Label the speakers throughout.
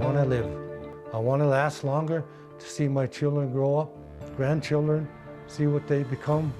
Speaker 1: want to live. I want to last longer, to see my children grow up, grandchildren, see what they become.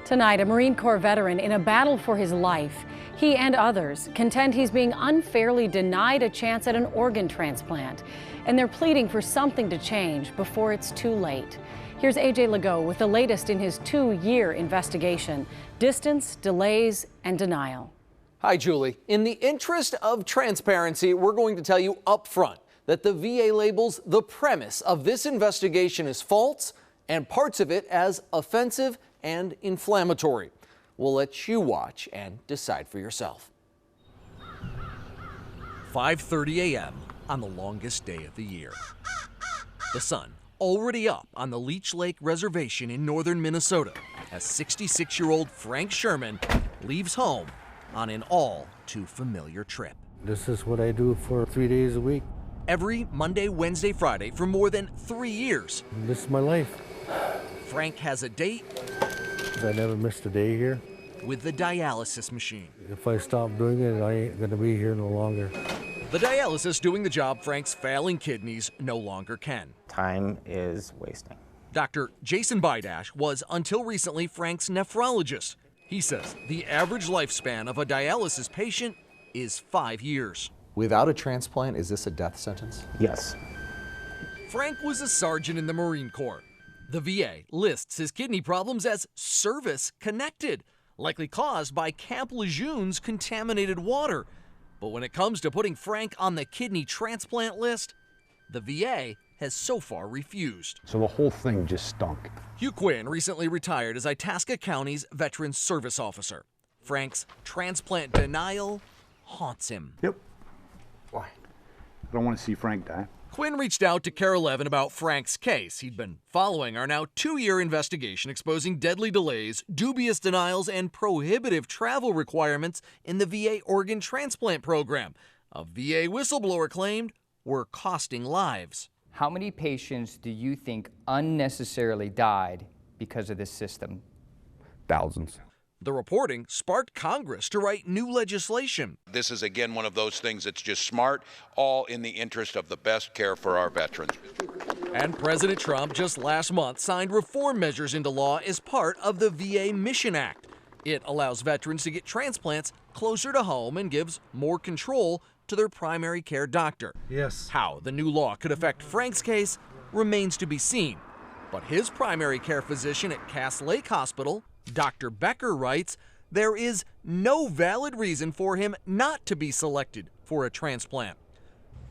Speaker 2: Tonight, a Marine Corps veteran in a battle for his life. He and others contend he's being unfairly denied a chance at an organ transplant, and they're pleading for something to change before it's too late. Here's AJ Legault with the latest in his 2-year investigation: distance, delays, and denial.
Speaker 3: Hi, Julie. In the interest of transparency, we're going to tell you up front that the VA labels the premise of this investigation as false and parts of it as offensive and inflammatory. We'll let you watch and decide for yourself.
Speaker 4: 5:30 a.m. on the longest day of the year. The sun already up on the Leech Lake Reservation in northern Minnesota as 66-year-old Frank Sherman leaves home on an all too familiar trip.
Speaker 1: This is what I do for 3 days a week.
Speaker 4: Every Monday, Wednesday, Friday for more than 3 years.
Speaker 1: This is my life.
Speaker 4: Frank has a date
Speaker 1: I never missed a day here.
Speaker 4: with the dialysis machine.
Speaker 1: If I stop doing it, I ain't gonna be here no longer.
Speaker 4: The dialysis doing the job Frank's failing kidneys no longer can.
Speaker 5: Time is wasting.
Speaker 4: Dr. Jason Bidash was, until recently, Frank's nephrologist. He says the average lifespan of a dialysis patient is 5 years.
Speaker 3: Without a transplant, is this a death sentence?
Speaker 5: Yes.
Speaker 4: Frank was a sergeant in the Marine Corps. The VA lists his kidney problems as service-connected, likely caused by Camp Lejeune's contaminated water. But when it comes to putting Frank on the kidney transplant list, the VA has so far refused.
Speaker 6: So the whole thing just stunk.
Speaker 4: Hugh Quinn recently retired as Itasca County's Veterans Service Officer. Frank's transplant denial haunts him.
Speaker 6: Yep. Why? I don't want to see Frank die.
Speaker 4: Quinn reached out to KARE 11 about Frank's case. He'd been following our now 2-year investigation exposing deadly delays, dubious denials, and prohibitive travel requirements in the VA organ transplant program. A VA whistleblower claimed were costing lives.
Speaker 7: How many patients do you think unnecessarily died because of this system?
Speaker 6: Thousands.
Speaker 4: The reporting sparked Congress to write new legislation.
Speaker 8: This is, again, one of those things that's just smart, all in the interest of the best care for our veterans.
Speaker 4: And President Trump just last month signed reform measures into law as part of the VA Mission Act. It allows veterans to get transplants closer to home and gives more control to their primary care doctor.
Speaker 1: Yes.
Speaker 4: How the new law could affect Frank's case remains to be seen. But his primary care physician at Cass Lake Hospital, Dr. Becker, writes there is no valid reason for him not to be selected for a transplant.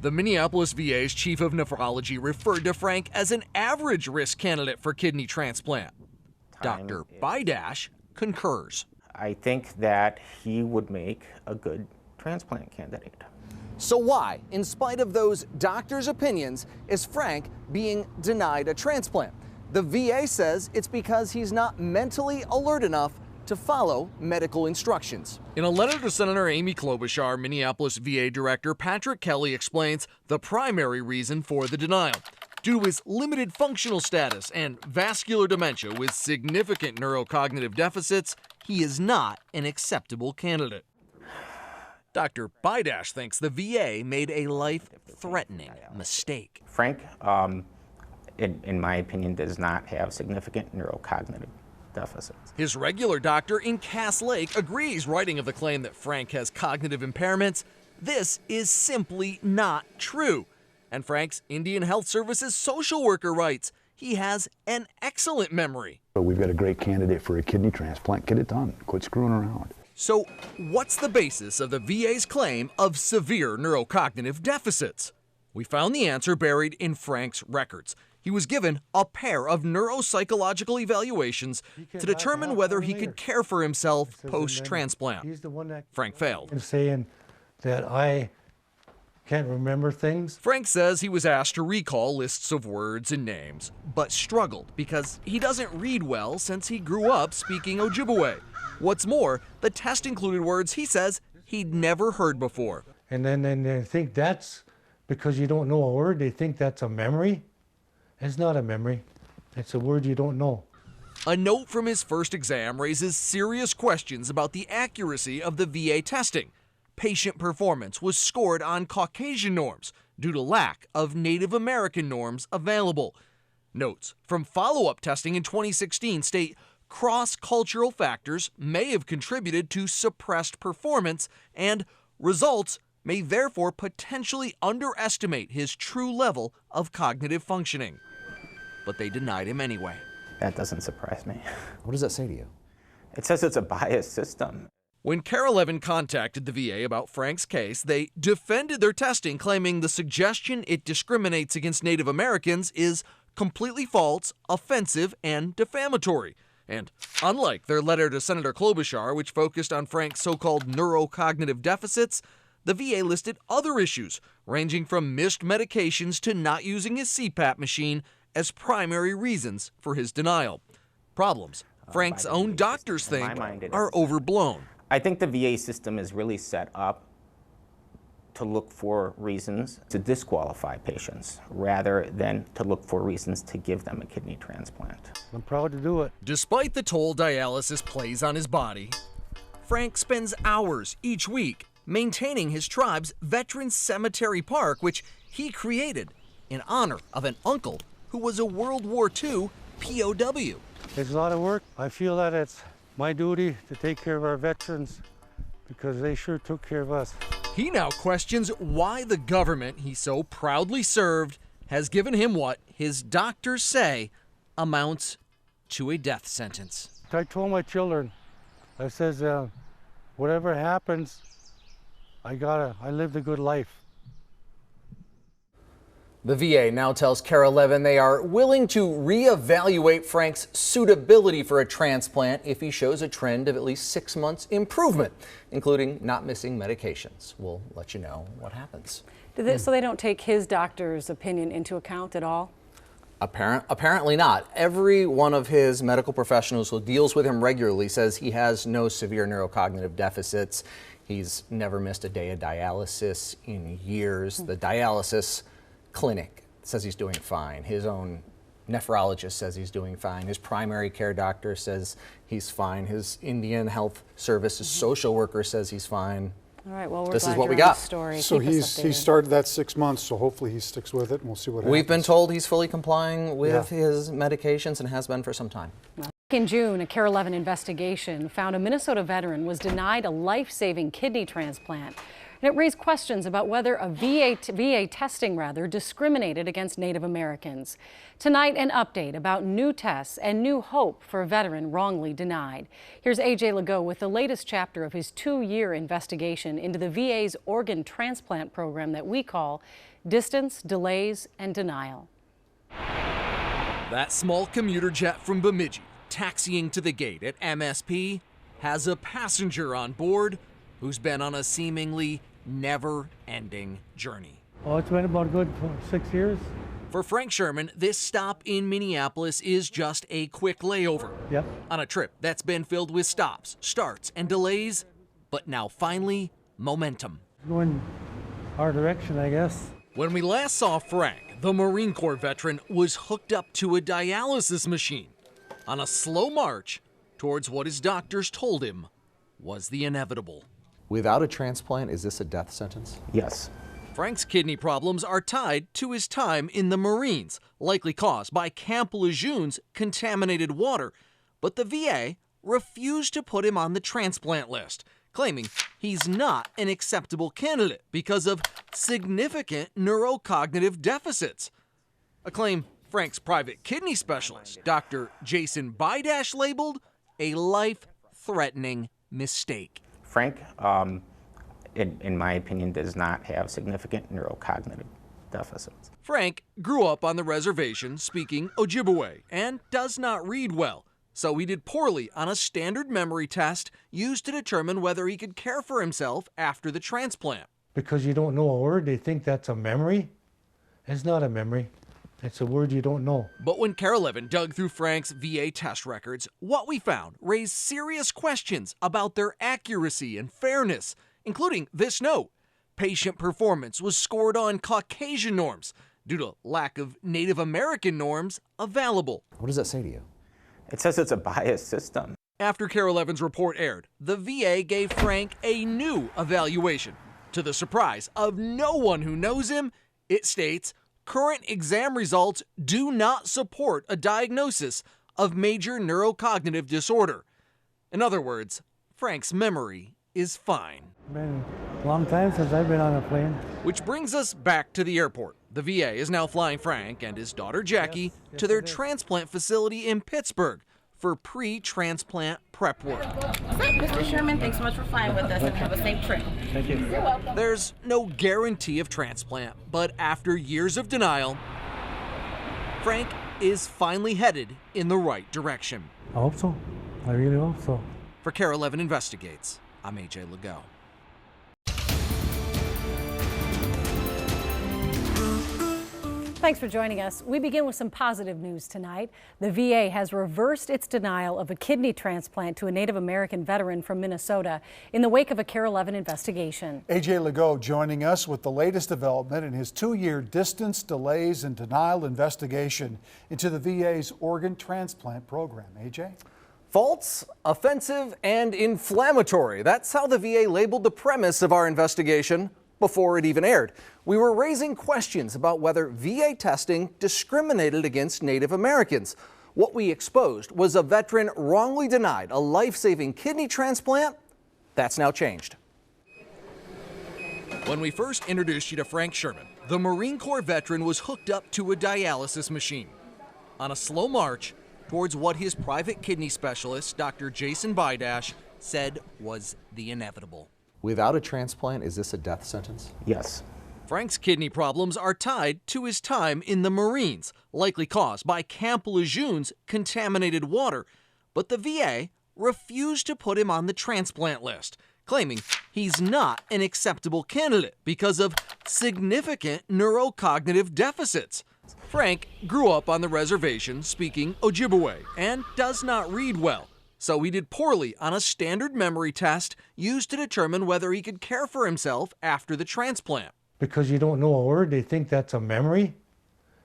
Speaker 4: The Minneapolis VA's chief of nephrology referred to Frank as an average risk candidate for kidney transplant. Dr. Bidash concurs.
Speaker 5: I think that he would make a good transplant candidate.
Speaker 3: So why, in spite of those doctors' opinions, is Frank being denied a transplant? The VA says it's because he's not mentally alert enough to follow medical instructions. In a letter to Senator Amy Klobuchar, Minneapolis VA Director Patrick Kelly explains the primary reason for the denial. Due to his limited functional status and vascular dementia with significant neurocognitive deficits, he is not an acceptable candidate. Dr. Bidash thinks the VA made a life-threatening mistake.
Speaker 5: Frank, in my opinion, does not have significant neurocognitive deficits.
Speaker 4: His regular doctor in Cass Lake agrees, writing of the claim that Frank has cognitive impairments. This is simply not true. And Frank's Indian Health Services social worker writes he has an excellent memory.
Speaker 6: So we've got a great candidate for a kidney transplant. Get it done. Quit screwing around.
Speaker 4: So what's the basis of the VA's claim of severe neurocognitive deficits? We found the answer buried in Frank's records. He was given a pair of neuropsychological evaluations to determine whether he could care for himself post-transplant. Frank failed.
Speaker 1: Saying that I can't remember things.
Speaker 4: Frank says he was asked to recall lists of words and names, but struggled because he doesn't read well since he grew up speaking Ojibwe. What's more, the test included words he says he'd never heard before.
Speaker 1: And then they think that's because you don't know a word, they think that's a memory. It's not a memory. It's a word you don't know.
Speaker 4: A note from his first exam raises serious questions about the accuracy of the VA testing. patient performance was scored on Caucasian norms due to lack of Native American norms available. Notes from follow-up testing in 2016 state cross-cultural factors may have contributed to suppressed performance, and results may therefore potentially underestimate his true level of cognitive functioning. But they denied him anyway.
Speaker 5: That doesn't surprise me.
Speaker 3: What does that say to you?
Speaker 5: It says it's a biased system.
Speaker 4: When Carol Levin contacted the VA about Frank's case, they defended their testing, claiming the suggestion it discriminates against Native Americans is completely false, offensive, and defamatory. And unlike their letter to Senator Klobuchar, which focused on Frank's so-called neurocognitive deficits, the VA listed other issues, ranging from missed medications to not using his CPAP machine, as primary reasons for his denial. Problems Frank's own doctors think are overblown.
Speaker 5: I think the VA system is really set up to look for reasons to disqualify patients rather than to look for reasons to give them a kidney transplant.
Speaker 1: I'm proud to do it.
Speaker 4: Despite the toll dialysis plays on his body, Frank spends hours each week maintaining his tribe's Veterans Cemetery Park, which he created in honor of an uncle who was a World War II POW.
Speaker 1: It's a lot of work. I feel that it's my duty to take care of our veterans because they sure took care of us.
Speaker 4: He now questions why the government he so proudly served has given him what his doctors say amounts to a death sentence.
Speaker 1: I told my children, I says, whatever happens, I lived a good life.
Speaker 3: The VA now tells Carol Levin they are willing to reevaluate Frank's suitability for a transplant if he shows a trend of at least 6 months improvement, including not missing medications. We'll let you know what happens.
Speaker 2: So they don't take his doctor's opinion into account at all?
Speaker 3: Apparently not. Every one of his medical professionals who deals with him regularly says he has no severe neurocognitive deficits. He's never missed a day of dialysis in years. The dialysis clinic says he's doing fine. His own nephrologist says he's doing fine. His primary care doctor says he's fine. His Indian Health Services social worker says he's fine.
Speaker 2: All right, well,
Speaker 3: This is
Speaker 2: glad
Speaker 3: what we
Speaker 2: you're on
Speaker 3: got.
Speaker 2: the story.
Speaker 9: So
Speaker 2: Keep us
Speaker 9: he
Speaker 2: updated.
Speaker 9: started that 6 months, so hopefully he sticks with it, and we'll see what happens.
Speaker 3: We've been told he's fully complying with
Speaker 9: Yeah.
Speaker 3: his medications and has been for some time.
Speaker 2: In June, a Carol Levin investigation found a Minnesota veteran was denied a life-saving kidney transplant. And it raised questions about whether a VA testing discriminated against Native Americans. Tonight, an update about new tests and new hope for a veteran wrongly denied. Here's AJ Legault with the latest chapter of his 2-year investigation into the VA's organ transplant program that we call Distance, Delays, and Denial.
Speaker 4: That small commuter jet from Bemidji, taxiing to the gate at MSP, has a passenger on board who's been on a seemingly never-ending journey.
Speaker 1: Oh, it's been about good 6 years.
Speaker 4: For Frank Sherman, this stop in Minneapolis is just a quick layover
Speaker 1: Yep.
Speaker 4: on a trip that's been filled with stops, starts, and delays, but now finally, momentum.
Speaker 1: Going our direction, I guess.
Speaker 4: When we last saw Frank, the Marine Corps veteran was hooked up to a dialysis machine on a slow march towards what his doctors told him was the inevitable.
Speaker 3: Without a transplant, is this a death sentence?
Speaker 5: Yes.
Speaker 4: Frank's kidney problems are tied to his time in the Marines, likely caused by Camp Lejeune's contaminated water. But the VA refused to put him on the transplant list, claiming he's not an acceptable candidate because of significant neurocognitive deficits. A claim Frank's private kidney specialist, Dr. Jason Bidash, labeled a life-threatening mistake.
Speaker 5: Frank, in my opinion, does not have significant neurocognitive deficits.
Speaker 4: Frank grew up on the reservation speaking Ojibwe and does not read well, so he did poorly on a standard memory test used to determine whether he could care for himself after the transplant.
Speaker 1: Because you don't know a word, they think that's a memory. It's not a memory. It's a word you don't know.
Speaker 4: But when Carol Levin dug through Frank's VA test records, what we found raised serious questions about their accuracy and fairness, including this note: patient performance was scored on Caucasian norms due to lack of Native American norms available.
Speaker 3: What does that say to you?
Speaker 5: It says it's a biased system.
Speaker 4: After KARE 11's report aired, the VA gave Frank a new evaluation. To the surprise of no one who knows him, it states, current exam results do not support a diagnosis of major neurocognitive disorder. In other words, Frank's memory is fine.
Speaker 1: Been a long time since I've been on a plane.
Speaker 4: Which brings us back to the airport. The VA is now flying Frank and his daughter Jackie to their transplant facility in Pittsburgh for pre-transplant prep work.
Speaker 10: Mr. Sherman, thanks so much for flying with us and have a safe trip.
Speaker 1: Thank you.
Speaker 10: You're welcome.
Speaker 4: There's no guarantee of transplant, but after years of denial, Frank is finally headed in the right direction.
Speaker 1: I hope so. I really hope so.
Speaker 4: For KARE 11 Investigates, I'm AJ Legault.
Speaker 2: Thanks for joining us. We begin with some positive news tonight. The VA has reversed its denial of a kidney transplant to a Native American veteran from Minnesota in the wake of a KARE 11 investigation.
Speaker 9: AJ Legault joining us with the latest development in his 2-year distance, delays, and denial investigation into the VA's organ transplant program. AJ?
Speaker 3: False, offensive, and inflammatory. That's how the VA labeled the premise of our investigation before it even aired. We were raising questions about whether VA testing discriminated against Native Americans. What we exposed was a veteran wrongly denied a life-saving kidney transplant. That's now changed.
Speaker 4: When we first introduced you to Frank Sherman, the Marine Corps veteran was hooked up to a dialysis machine. On a slow march towards what his private kidney specialist, Dr. Jason Bidash, said was the inevitable.
Speaker 3: Without a transplant, is this a death sentence?
Speaker 5: Yes.
Speaker 4: Frank's kidney problems are tied to his time in the Marines, likely caused by Camp Lejeune's contaminated water. But the VA refused to put him on the transplant list, claiming he's not an acceptable candidate because of significant neurocognitive deficits. Frank grew up on the reservation speaking Ojibwe and does not read well. So he did poorly on a standard memory test used to determine whether he could care for himself after the transplant.
Speaker 1: Because you don't know a word, they think that's a memory.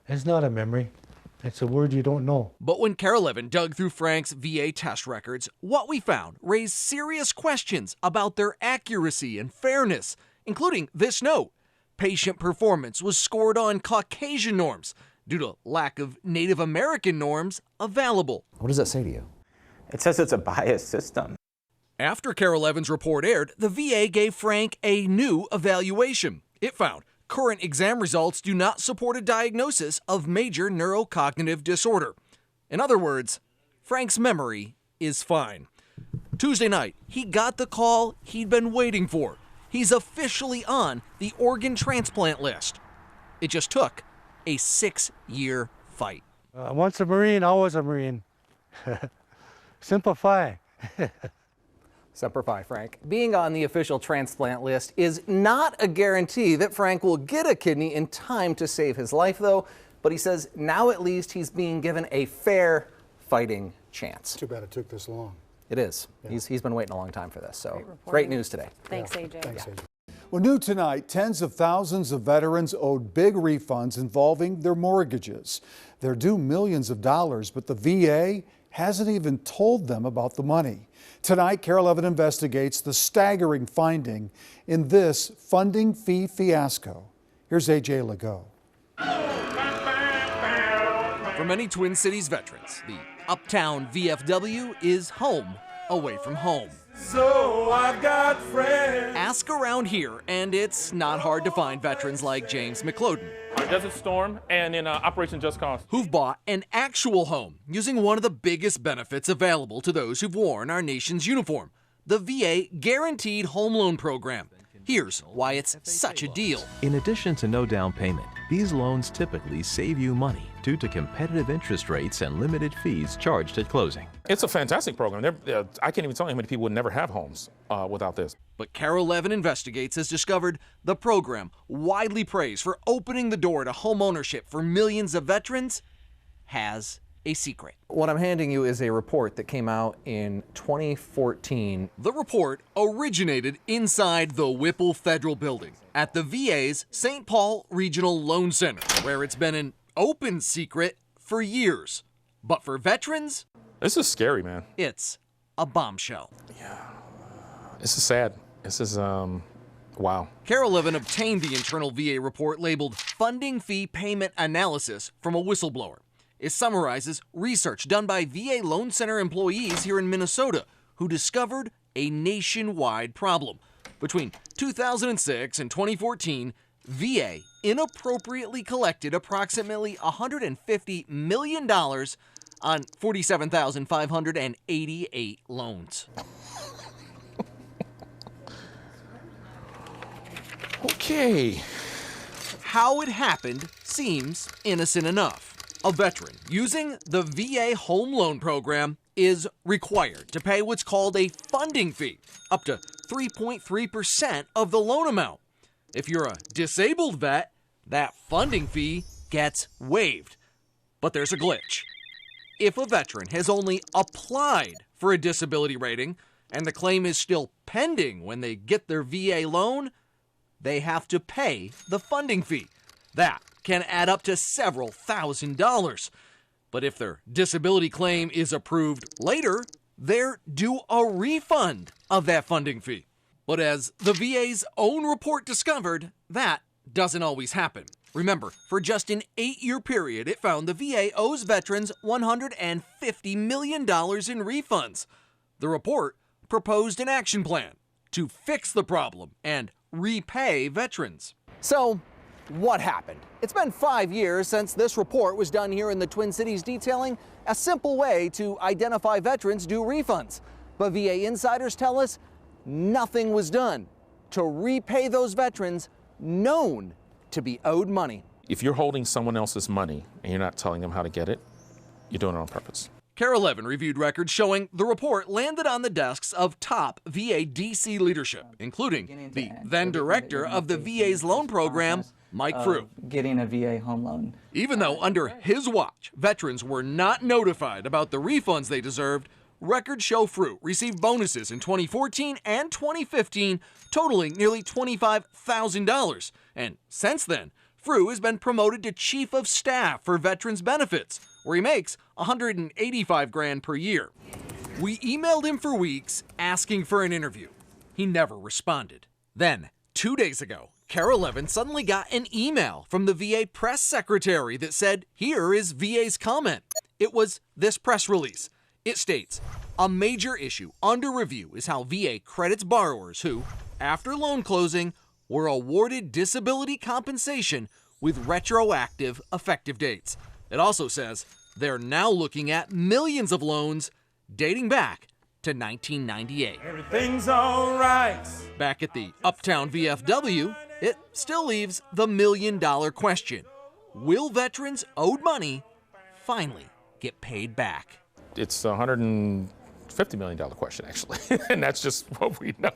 Speaker 1: It's not a memory. It's a word you don't know.
Speaker 4: But when KARE 11 dug through Frank's VA test records, what we found raised serious questions about their accuracy and fairness, including this note. Patient performance was scored on Caucasian norms due to lack of Native American norms available.
Speaker 3: What does that say to you?
Speaker 5: It says it's a biased system.
Speaker 4: After KARE 11's report aired, the VA gave Frank a new evaluation. It found current exam results do not support a diagnosis of major neurocognitive disorder. In other words, Frank's memory is fine. Tuesday night, he got the call he'd been waiting for. He's officially on the organ transplant list. It just took a 6-year fight.
Speaker 1: Once a Marine, always a Marine. Simplify.
Speaker 3: Semper Fi, Frank. Being on the official transplant list is not a guarantee that Frank will get a kidney in time to save his life, though. But he says now at least he's being given a fair fighting chance.
Speaker 9: Too bad it took this long.
Speaker 3: It is. Yeah. He's been waiting a long time for this, so great news today.
Speaker 2: Thanks, AJ.
Speaker 9: Thanks, AJ. Well, new tonight, tens of thousands of veterans owed big refunds involving their mortgages. They're due millions of dollars, but the VA hasn't even told them about the money. Tonight, KARE 11 investigates the staggering finding in this funding fee fiasco. Here's AJ Legault.
Speaker 4: For many Twin Cities veterans, the Uptown VFW is home away from home.
Speaker 11: So I've got friends.
Speaker 4: Ask around here, and it's not hard to find veterans like James McLeodon,
Speaker 11: Desert Storm and in Operation Just Cause,
Speaker 4: who've bought an actual home using one of the biggest benefits available to those who've worn our nation's uniform, the VA Guaranteed Home Loan Program. Here's why it's such a deal.
Speaker 12: In addition to no down payment, these loans typically save you money due to competitive interest rates and limited fees charged at closing.
Speaker 11: It's a fantastic program. I can't even tell you how many people would never have homes without this.
Speaker 4: But KARE 11 Investigates has discovered the program, widely praised for opening the door to home ownership for millions of veterans, has a secret.
Speaker 3: What I'm handing you is a report that came out in 2014.
Speaker 4: The report originated inside the Whipple Federal Building at the VA's St. Paul Regional Loan Center, where it's been an open secret for years. But for veterans,
Speaker 11: this is scary, man.
Speaker 4: It's a bombshell.
Speaker 11: This is sad. This is, wow.
Speaker 4: Carol Levin obtained the internal VA report labeled Funding Fee Payment Analysis from a whistleblower. It summarizes research done by VA Loan Center employees here in Minnesota who discovered a nationwide problem. Between 2006 and 2014, VA inappropriately collected approximately $150 million on 47,588 loans.
Speaker 11: Okay.
Speaker 4: How it happened seems innocent enough. A veteran using the VA Home Loan Program is required to pay what's called a funding fee, up to 3.3% of the loan amount. If you're a disabled vet, that funding fee gets waived. But there's a glitch. If a veteran has only applied for a disability rating and the claim is still pending when they get their VA loan, they have to pay the funding fee. That can add up to several $1,000s. But if their disability claim is approved later, they're due a refund of that funding fee. But as the VA's own report discovered, that doesn't always happen. Remember, for just an 8-year period, it found the VA owes veterans $150 million in refunds. The report proposed an action plan to fix the problem and repay veterans.
Speaker 3: So, what happened? It's been 5 years since this report was done here in the Twin Cities, detailing a simple way to identify veterans due refunds. But VA insiders tell us nothing was done to repay those veterans known to be owed money.
Speaker 11: If you're holding someone else's money and you're not telling them how to get it, you're doing it on purpose.
Speaker 4: Carol Levin reviewed records showing the report landed on the desks of top VA DC leadership, including the then director of the VA's loan program, Mike Frew.
Speaker 13: Getting a VA home loan.
Speaker 4: Even though under his watch, veterans were not notified about the refunds they deserved, records show Frew received bonuses in 2014 and 2015 totaling nearly $25,000. And since then, Frew has been promoted to Chief of Staff for Veterans Benefits, where he makes $185,000 per year. We emailed him for weeks asking for an interview. He never responded. Then, 2 days ago, Carol Levin suddenly got an email from the VA press secretary that said, here is VA's comment. It was this press release. It states, a major issue under review is how VA credits borrowers who, after loan closing, were awarded disability compensation with retroactive effective dates. It also says they're now looking at millions of loans dating back to 1998.
Speaker 14: Everything's all right.
Speaker 4: Back at the Uptown VFW, it still leaves the million-dollar question. Will veterans owed money finally get paid back?
Speaker 11: It's a $150 million question, actually, and that's just what we know.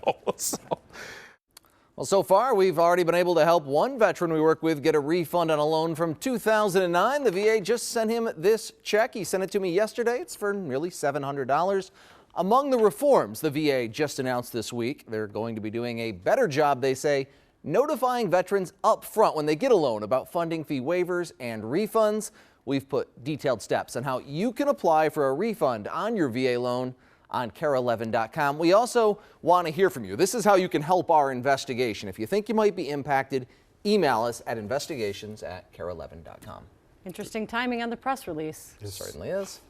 Speaker 3: Well, so far, we've already been able to help one veteran we work with get a refund on a loan from 2009. The VA just sent him this check. He sent it to me yesterday. It's for nearly $700. Among the reforms the VA just announced this week, they're going to be doing a better job, they say, notifying veterans up front when they get a loan about funding fee waivers and refunds. We've put detailed steps on how you can apply for a refund on your VA loan on KARA11.com. We also want to hear from you. This is how you can help our investigation. If you think you might be impacted, email us at investigations@KARA11.com.
Speaker 2: Interesting timing on the press release.
Speaker 3: It certainly is.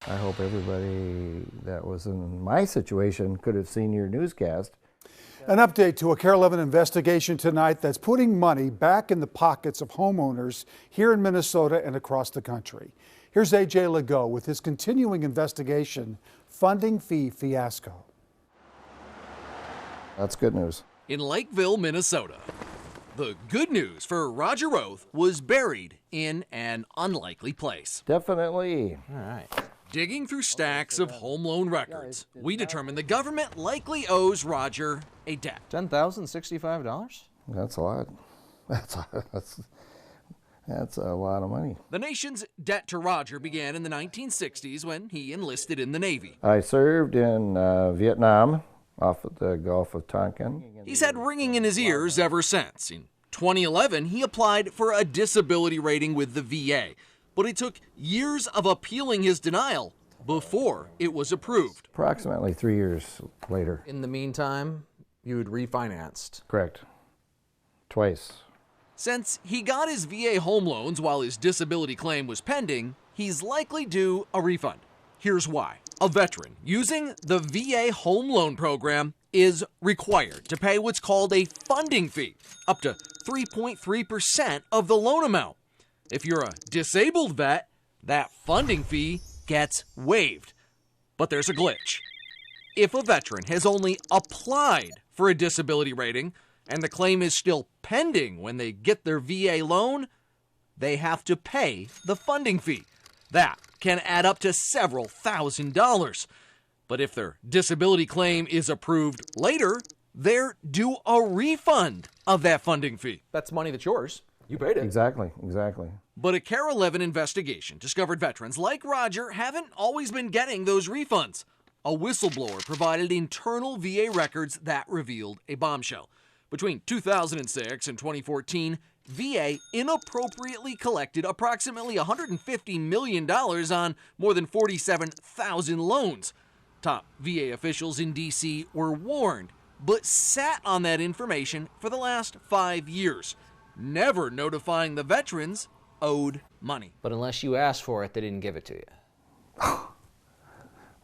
Speaker 15: I hope everybody that was in my situation could have seen your newscast.
Speaker 9: An update to a KARA 11 investigation tonight that's putting money back in the pockets of homeowners here in Minnesota and across the country. Here's A.J. Legault with his continuing investigation, funding fee fiasco.
Speaker 15: That's good news.
Speaker 4: In Lakeville, Minnesota, the good news for Roger Roth was buried in an unlikely place.
Speaker 15: Definitely.
Speaker 3: All right.
Speaker 4: Digging through stacks of home loan records, we determined the government likely owes Roger a debt.
Speaker 3: $10,065?
Speaker 15: That's a lot. That's a lot of money.
Speaker 4: The nation's debt to Roger began in the 1960s when he enlisted in the Navy.
Speaker 15: I served in Vietnam off of the Gulf of Tonkin.
Speaker 4: He's had ringing in his ears ever since. In 2011, he applied for a disability rating with the VA, but it took years of appealing his denial before it was approved.
Speaker 15: Approximately 3 years later.
Speaker 3: In the meantime, you had refinanced.
Speaker 15: Correct. Twice.
Speaker 4: Since he got his VA home loans while his disability claim was pending, he's likely due a refund. Here's why. A veteran using the VA home loan program is required to pay what's called a funding fee, up to 3.3% of the loan amount. If you're a disabled vet, that funding fee gets waived. But there's a glitch. If a veteran has only applied for a disability rating and the claim is still pending when they get their VA loan, they have to pay the funding fee. That can add up to several $1,000s. But if their disability claim is approved later, they're due a refund of that funding fee.
Speaker 3: That's money that's yours. You paid it.
Speaker 15: Exactly.
Speaker 4: But a Care 11 investigation discovered veterans like Roger haven't always been getting those refunds. A whistleblower provided internal VA records that revealed a bombshell. Between 2006 and 2014, VA inappropriately collected approximately $150 million on more than 47,000 loans. Top VA officials in D.C. were warned, but sat on that information for the last 5 years, never notifying the veterans owed money.
Speaker 3: But unless you asked for it, they didn't give it to you.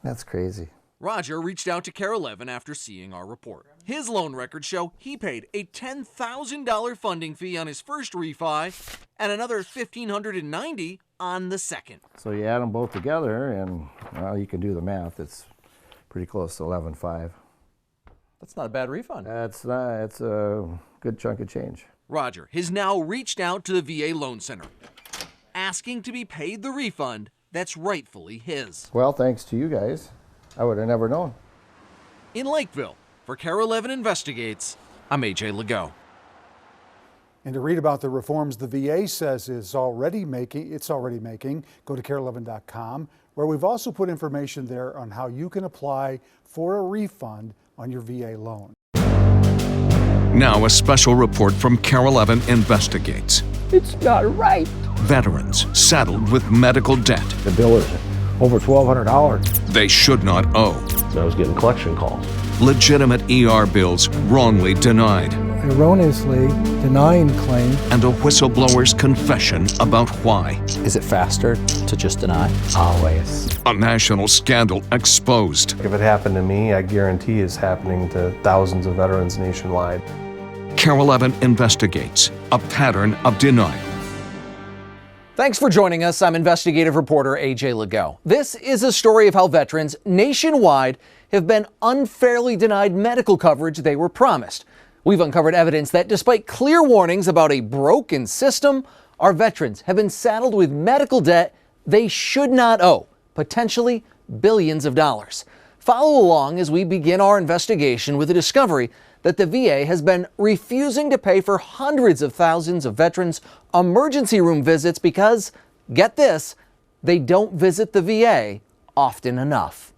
Speaker 15: That's crazy.
Speaker 4: Roger reached out to Care 11 after seeing our report. His loan records show he paid a $10,000 funding fee on his first refi and another $1,590 on the second.
Speaker 15: So you add them both together, and well, you can do the math. It's pretty close to 11.5.
Speaker 3: That's not a bad refund.
Speaker 15: That's a good chunk of change.
Speaker 4: Roger has now reached out to the VA Loan Center, asking to be paid the refund that's rightfully his.
Speaker 15: Well, thanks to you guys, I would have never known.
Speaker 4: In Lakeville, for Care 11 Investigates, I'm AJ Legault.
Speaker 9: And to read about the reforms the VA says it's already making, go to care11.com, where we've also put information there on how you can apply for a refund on your VA loan.
Speaker 13: Now a special report from Care 11 Investigates.
Speaker 16: It's not right.
Speaker 13: Veterans saddled with medical debt.
Speaker 6: The bill is over $1,200.
Speaker 13: They should not owe.
Speaker 6: So I was getting collection calls.
Speaker 13: Legitimate ER bills wrongly denied.
Speaker 16: Erroneously denying claim.
Speaker 13: And a whistleblower's confession about why.
Speaker 17: Is it faster to just deny?
Speaker 6: Always.
Speaker 13: A national scandal exposed.
Speaker 18: If it happened to me, I guarantee it's happening to thousands of veterans nationwide.
Speaker 13: Care 11 Investigates, a pattern of denial.
Speaker 3: Thanks for joining us. I'm investigative reporter AJ Legault. This is a story of how veterans nationwide have been unfairly denied medical coverage they were promised. We've uncovered evidence that despite clear warnings about a broken system, our veterans have been saddled with medical debt they should not owe, potentially billions of dollars. Follow along as we begin our investigation with the discovery that the VA has been refusing to pay for hundreds of thousands of veterans' emergency room visits because, get this, they don't visit the VA often enough.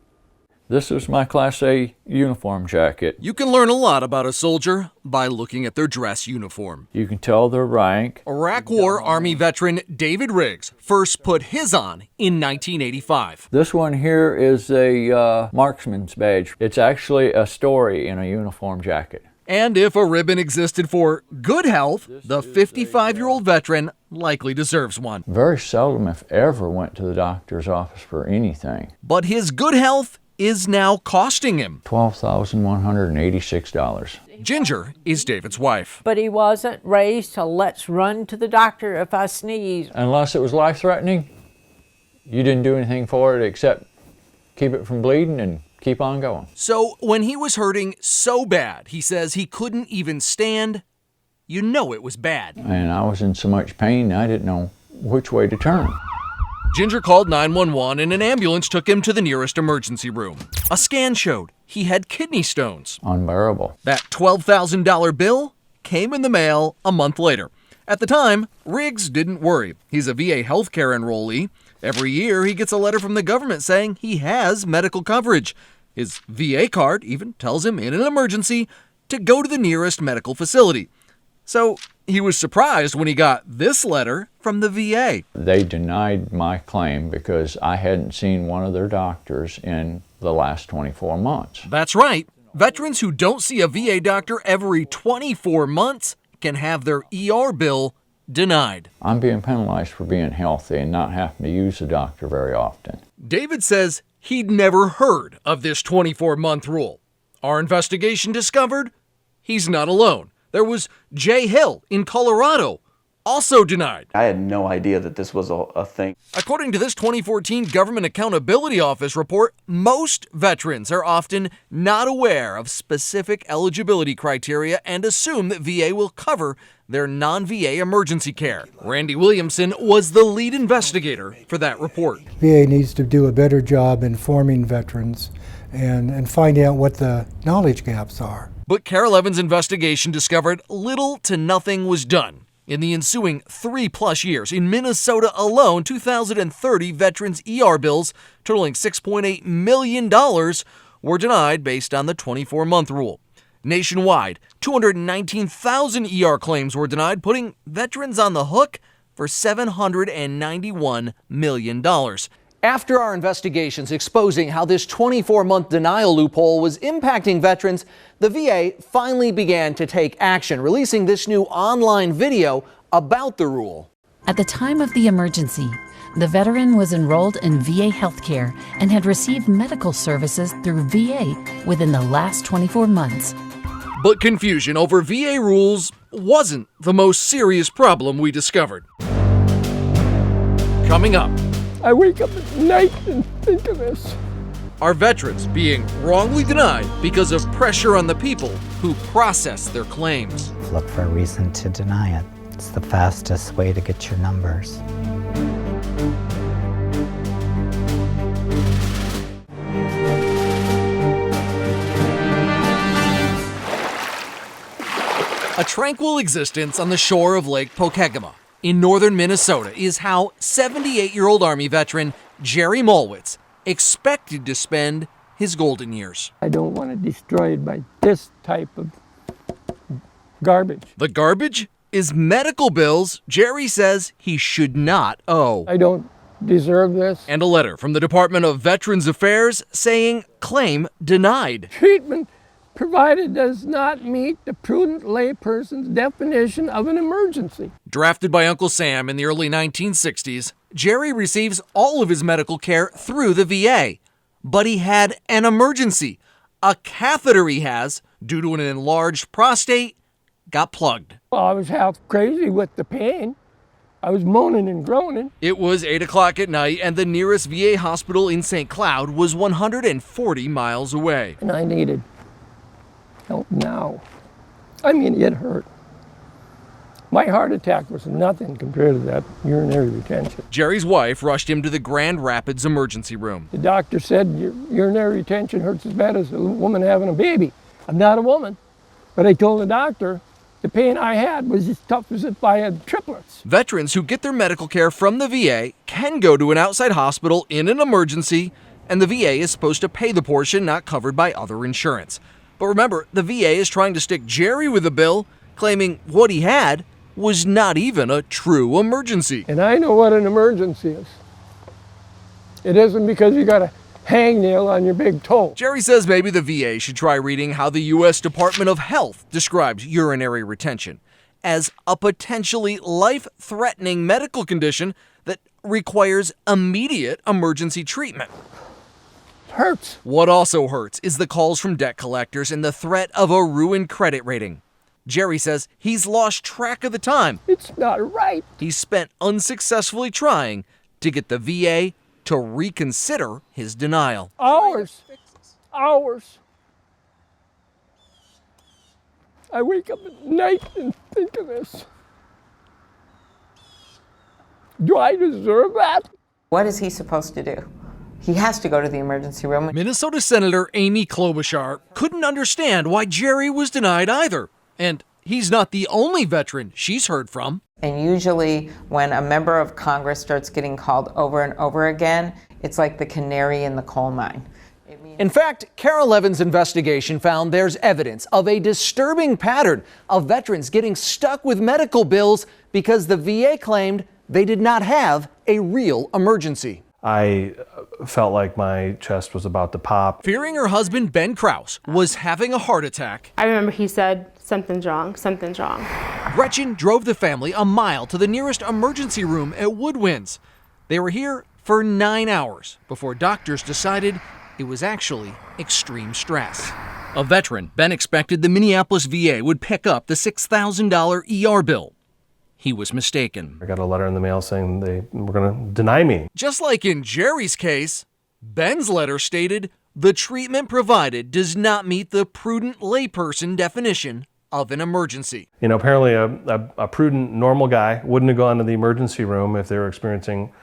Speaker 19: This is my Class A uniform jacket.
Speaker 4: You can learn a lot about a soldier by looking at their dress uniform.
Speaker 19: You can tell their rank.
Speaker 4: Iraq War Army veteran David Riggs first put his on in 1985.
Speaker 19: This one here is a marksman's badge. It's actually a story in a uniform jacket.
Speaker 4: And if a ribbon existed for good health, the 55-year-old veteran likely deserves one.
Speaker 19: Very seldom, if ever, went to the doctor's office for anything.
Speaker 4: But his good health is now costing him
Speaker 19: $12,186.
Speaker 4: Ginger is David's wife.
Speaker 20: But he wasn't raised to let's run to the doctor if I sneeze.
Speaker 19: Unless it was life-threatening, you didn't do anything for it except keep it from bleeding and keep on going.
Speaker 4: So when he was hurting so bad, he says he couldn't even stand, you know it was bad.
Speaker 19: And I was in so much pain, I didn't know which way to turn.
Speaker 4: Ginger called 911 and an ambulance took him to the nearest emergency room. A scan showed he had kidney stones.
Speaker 19: Unbearable.
Speaker 4: That $12,000 bill came in the mail a month later. At the time, Riggs didn't worry. He's a VA healthcare enrollee. Every year, he gets a letter from the government saying he has medical coverage. His VA card even tells him in an emergency to go to the nearest medical facility. So he was surprised when he got this letter from the VA.
Speaker 19: They denied my claim because I hadn't seen one of their doctors in the last 24 months.
Speaker 4: That's right. Veterans who don't see a VA doctor every 24 months can have their ER bill denied.
Speaker 19: I'm being penalized for being healthy and not having to use a doctor very often.
Speaker 4: David says he'd never heard of this 24-month rule. Our investigation discovered he's not alone. There was Jay Hill in Colorado, also denied.
Speaker 21: I had no idea that this was a thing.
Speaker 4: According to this 2014 Government Accountability Office report, most veterans are often not aware of specific eligibility criteria and assume that VA will cover their non-VA emergency care. Randy Williamson was the lead investigator for that report.
Speaker 16: VA needs to do a better job informing veterans and finding out what the knowledge gaps are.
Speaker 4: But Carol Evans' investigation discovered little to nothing was done. In the ensuing 3+ years, in Minnesota alone, 2,030 veterans' ER bills totaling $6.8 million were denied based on the 24-month rule. Nationwide, 219,000 ER claims were denied, putting veterans on the hook for $791 million.
Speaker 3: After our investigations exposing how this 24-month denial loophole was impacting veterans, the VA finally began to take action, releasing this new online video about the rule.
Speaker 22: At the time of the emergency, the veteran was enrolled in VA healthcare and had received medical services through VA within the last 24 months.
Speaker 4: But confusion over VA rules wasn't the most serious problem we discovered. Coming up,
Speaker 16: I wake up at night and think of this.
Speaker 4: Are veterans being wrongly denied because of pressure on the people who process their claims?
Speaker 23: Look for a reason to deny it. It's the fastest way to get your numbers.
Speaker 4: A tranquil existence on the shore of Lake Pokegama in northern Minnesota is how 78-year-old Army veteran Jerry Molwitz expected to spend his golden years.
Speaker 16: I don't want it destroyed by this type of garbage.
Speaker 4: The garbage is medical bills Jerry says he should not owe.
Speaker 16: I don't deserve this.
Speaker 4: And a letter from the Department of Veterans Affairs saying claim denied.
Speaker 16: Treatment provided does not meet the prudent layperson's definition of an emergency.
Speaker 4: Drafted by Uncle Sam in the early 1960s, Jerry receives all of his medical care through the VA. But he had an emergency. A catheter he has, due to an enlarged prostate, got plugged.
Speaker 16: Well, I was half crazy with the pain. I was moaning and groaning.
Speaker 4: It was 8 o'clock at night, and the nearest VA hospital in St. Cloud was 140 miles away.
Speaker 16: And I needed help now. I mean, it hurt. My heart attack was nothing compared to that urinary retention.
Speaker 4: Jerry's wife rushed him to the Grand Rapids emergency room.
Speaker 16: The doctor said your urinary retention hurts as bad as a woman having a baby. I'm not a woman, but I told the doctor the pain I had was as tough as if I had triplets.
Speaker 4: Veterans who get their medical care from the VA can go to an outside hospital in an emergency, and the VA is supposed to pay the portion not covered by other insurance. But remember, the VA is trying to stick Jerry with a bill, claiming what he had was not even a true emergency.
Speaker 16: And I know what an emergency is. It isn't because you got a hangnail on your big toe.
Speaker 4: Jerry says maybe the VA should try reading how the U.S. Department of Health describes urinary retention as a potentially life-threatening medical condition that requires immediate emergency treatment.
Speaker 16: Hurts.
Speaker 4: What also hurts is the calls from debt collectors and the threat of a ruined credit rating. Jerry says he's lost track of the time.
Speaker 16: It's not right.
Speaker 4: He's spent unsuccessfully trying to get the VA to reconsider his denial.
Speaker 16: Hours. I wake up at night and think of this. Do I deserve that?
Speaker 24: What is he supposed to do? He has to go to the emergency room.
Speaker 4: Minnesota Senator Amy Klobuchar couldn't understand why Jerry was denied either. And he's not the only veteran she's heard from.
Speaker 24: And usually when a member of Congress starts getting called over and over again, it's like the canary in the coal mine.
Speaker 3: In fact, Carol Levin's investigation found there's evidence of a disturbing pattern of veterans getting stuck with medical bills because the VA claimed they did not have a real emergency.
Speaker 18: I felt like my chest was about to pop.
Speaker 4: Fearing her husband, Ben Krause, was having a heart attack,
Speaker 5: I remember he said, something's wrong, something's wrong.
Speaker 4: Gretchen drove the family a mile to the nearest emergency room at Woodwinds. They were here for 9 hours before doctors decided it was actually extreme stress. A veteran, Ben expected the Minneapolis VA would pick up the $6,000 ER bill. He was mistaken.
Speaker 18: I got a letter in the mail saying they were going to deny me.
Speaker 4: Just like in Jerry's case, Ben's letter stated the treatment provided does not meet the prudent layperson definition of an emergency.
Speaker 18: You know, apparently a prudent, normal guy wouldn't have gone to the emergency room if they were experiencing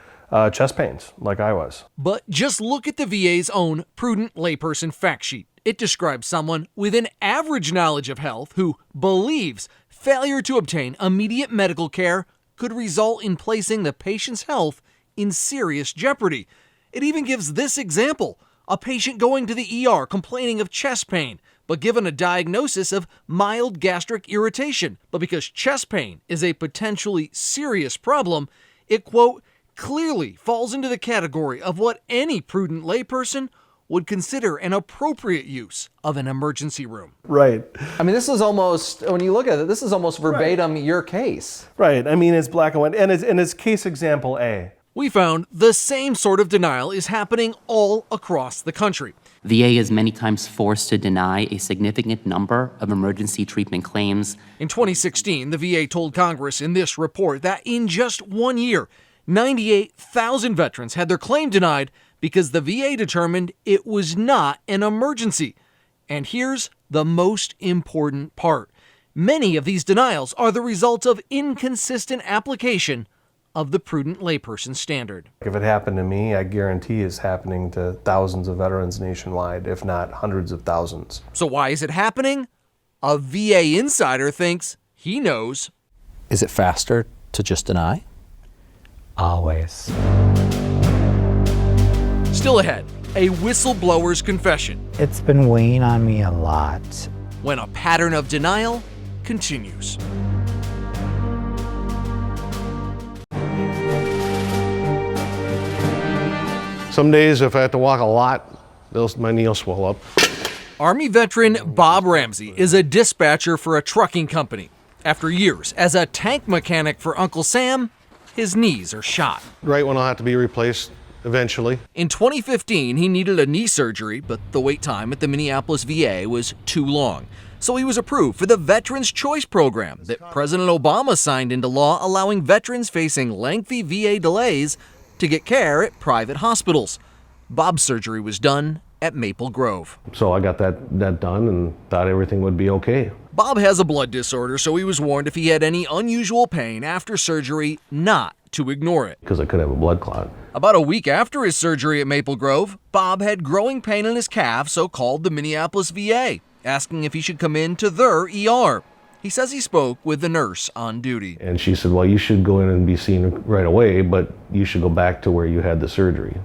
Speaker 18: chest pains like I was.
Speaker 4: But just look at the VA's own prudent layperson fact sheet. It describes someone with an average knowledge of health who believes failure to obtain immediate medical care could result in placing the patient's health in serious jeopardy. It even gives this example: a patient going to the ER complaining of chest pain, but given a diagnosis of mild gastric irritation. But because chest pain is a potentially serious problem, it, quote, clearly falls into the category of what any prudent layperson would consider an appropriate use of an emergency room.
Speaker 18: Right.
Speaker 3: I mean, this is almost, when you look at it, this is almost verbatim your case.
Speaker 18: Right. I mean, it's black and white. And it's case example A.
Speaker 4: We found the same sort of denial is happening all across the country.
Speaker 7: VA is many times forced to deny a significant number of emergency treatment claims.
Speaker 4: In 2016, the VA told Congress in this report that in just 1 year, 98,000 veterans had their claim denied because the VA determined it was not an emergency. And here's the most important part. Many of these denials are the result of inconsistent application of the prudent layperson standard.
Speaker 18: If it happened to me, I guarantee it's happening to thousands of veterans nationwide, if not hundreds of thousands.
Speaker 4: So why is it happening? A VA insider thinks he knows.
Speaker 17: Is it faster to just deny?
Speaker 23: Always.
Speaker 4: Still ahead, a whistleblower's confession.
Speaker 23: It's been weighing on me a lot.
Speaker 4: When a pattern of denial continues.
Speaker 8: Some days, if I have to walk a lot, my knee will swell up.
Speaker 4: Army veteran Bob Ramsey is a dispatcher for a trucking company. After years as a tank mechanic for Uncle Sam, his knees are shot.
Speaker 8: Right when I'll have to be replaced eventually.
Speaker 4: In 2015, he needed a knee surgery, but the wait time at the Minneapolis VA was too long. So he was approved for the Veterans Choice Program that President Obama signed into law, allowing veterans facing lengthy VA delays to get care at private hospitals. Bob's surgery was done at Maple Grove.
Speaker 8: So I got that done and thought everything would be okay.
Speaker 4: Bob has a blood disorder, so he was warned if he had any unusual pain after surgery not to ignore it.
Speaker 8: Because I could have a blood clot.
Speaker 4: About a week after his surgery at Maple Grove, Bob had growing pain in his calf, so called the Minneapolis VA, asking if he should come in to their ER. He says he spoke with the nurse on duty.
Speaker 8: And she said, well, you should go in and be seen right away, but you should go back to where you had the surgery.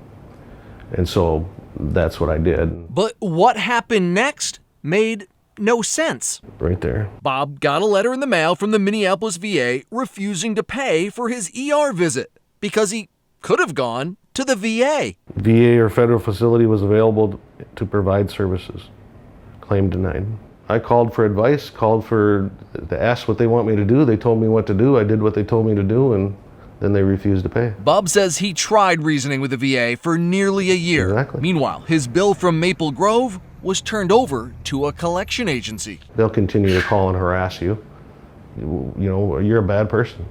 Speaker 8: And so that's what I did.
Speaker 4: But what happened next made no sense.
Speaker 8: Right there.
Speaker 4: Bob got a letter in the mail from the Minneapolis VA refusing to pay for his ER visit because he could have gone to the VA.
Speaker 8: VA or federal facility was available to provide services. Claim denied. I called for advice, to ask what they want me to do. They told me what to do. I did what they told me to do, and then they refused to pay.
Speaker 4: Bob says he tried reasoning with the VA for nearly a year.
Speaker 8: Exactly.
Speaker 4: Meanwhile, his bill from Maple Grove was turned over to a collection agency.
Speaker 8: They'll continue to call and harass you. You know, you're a bad person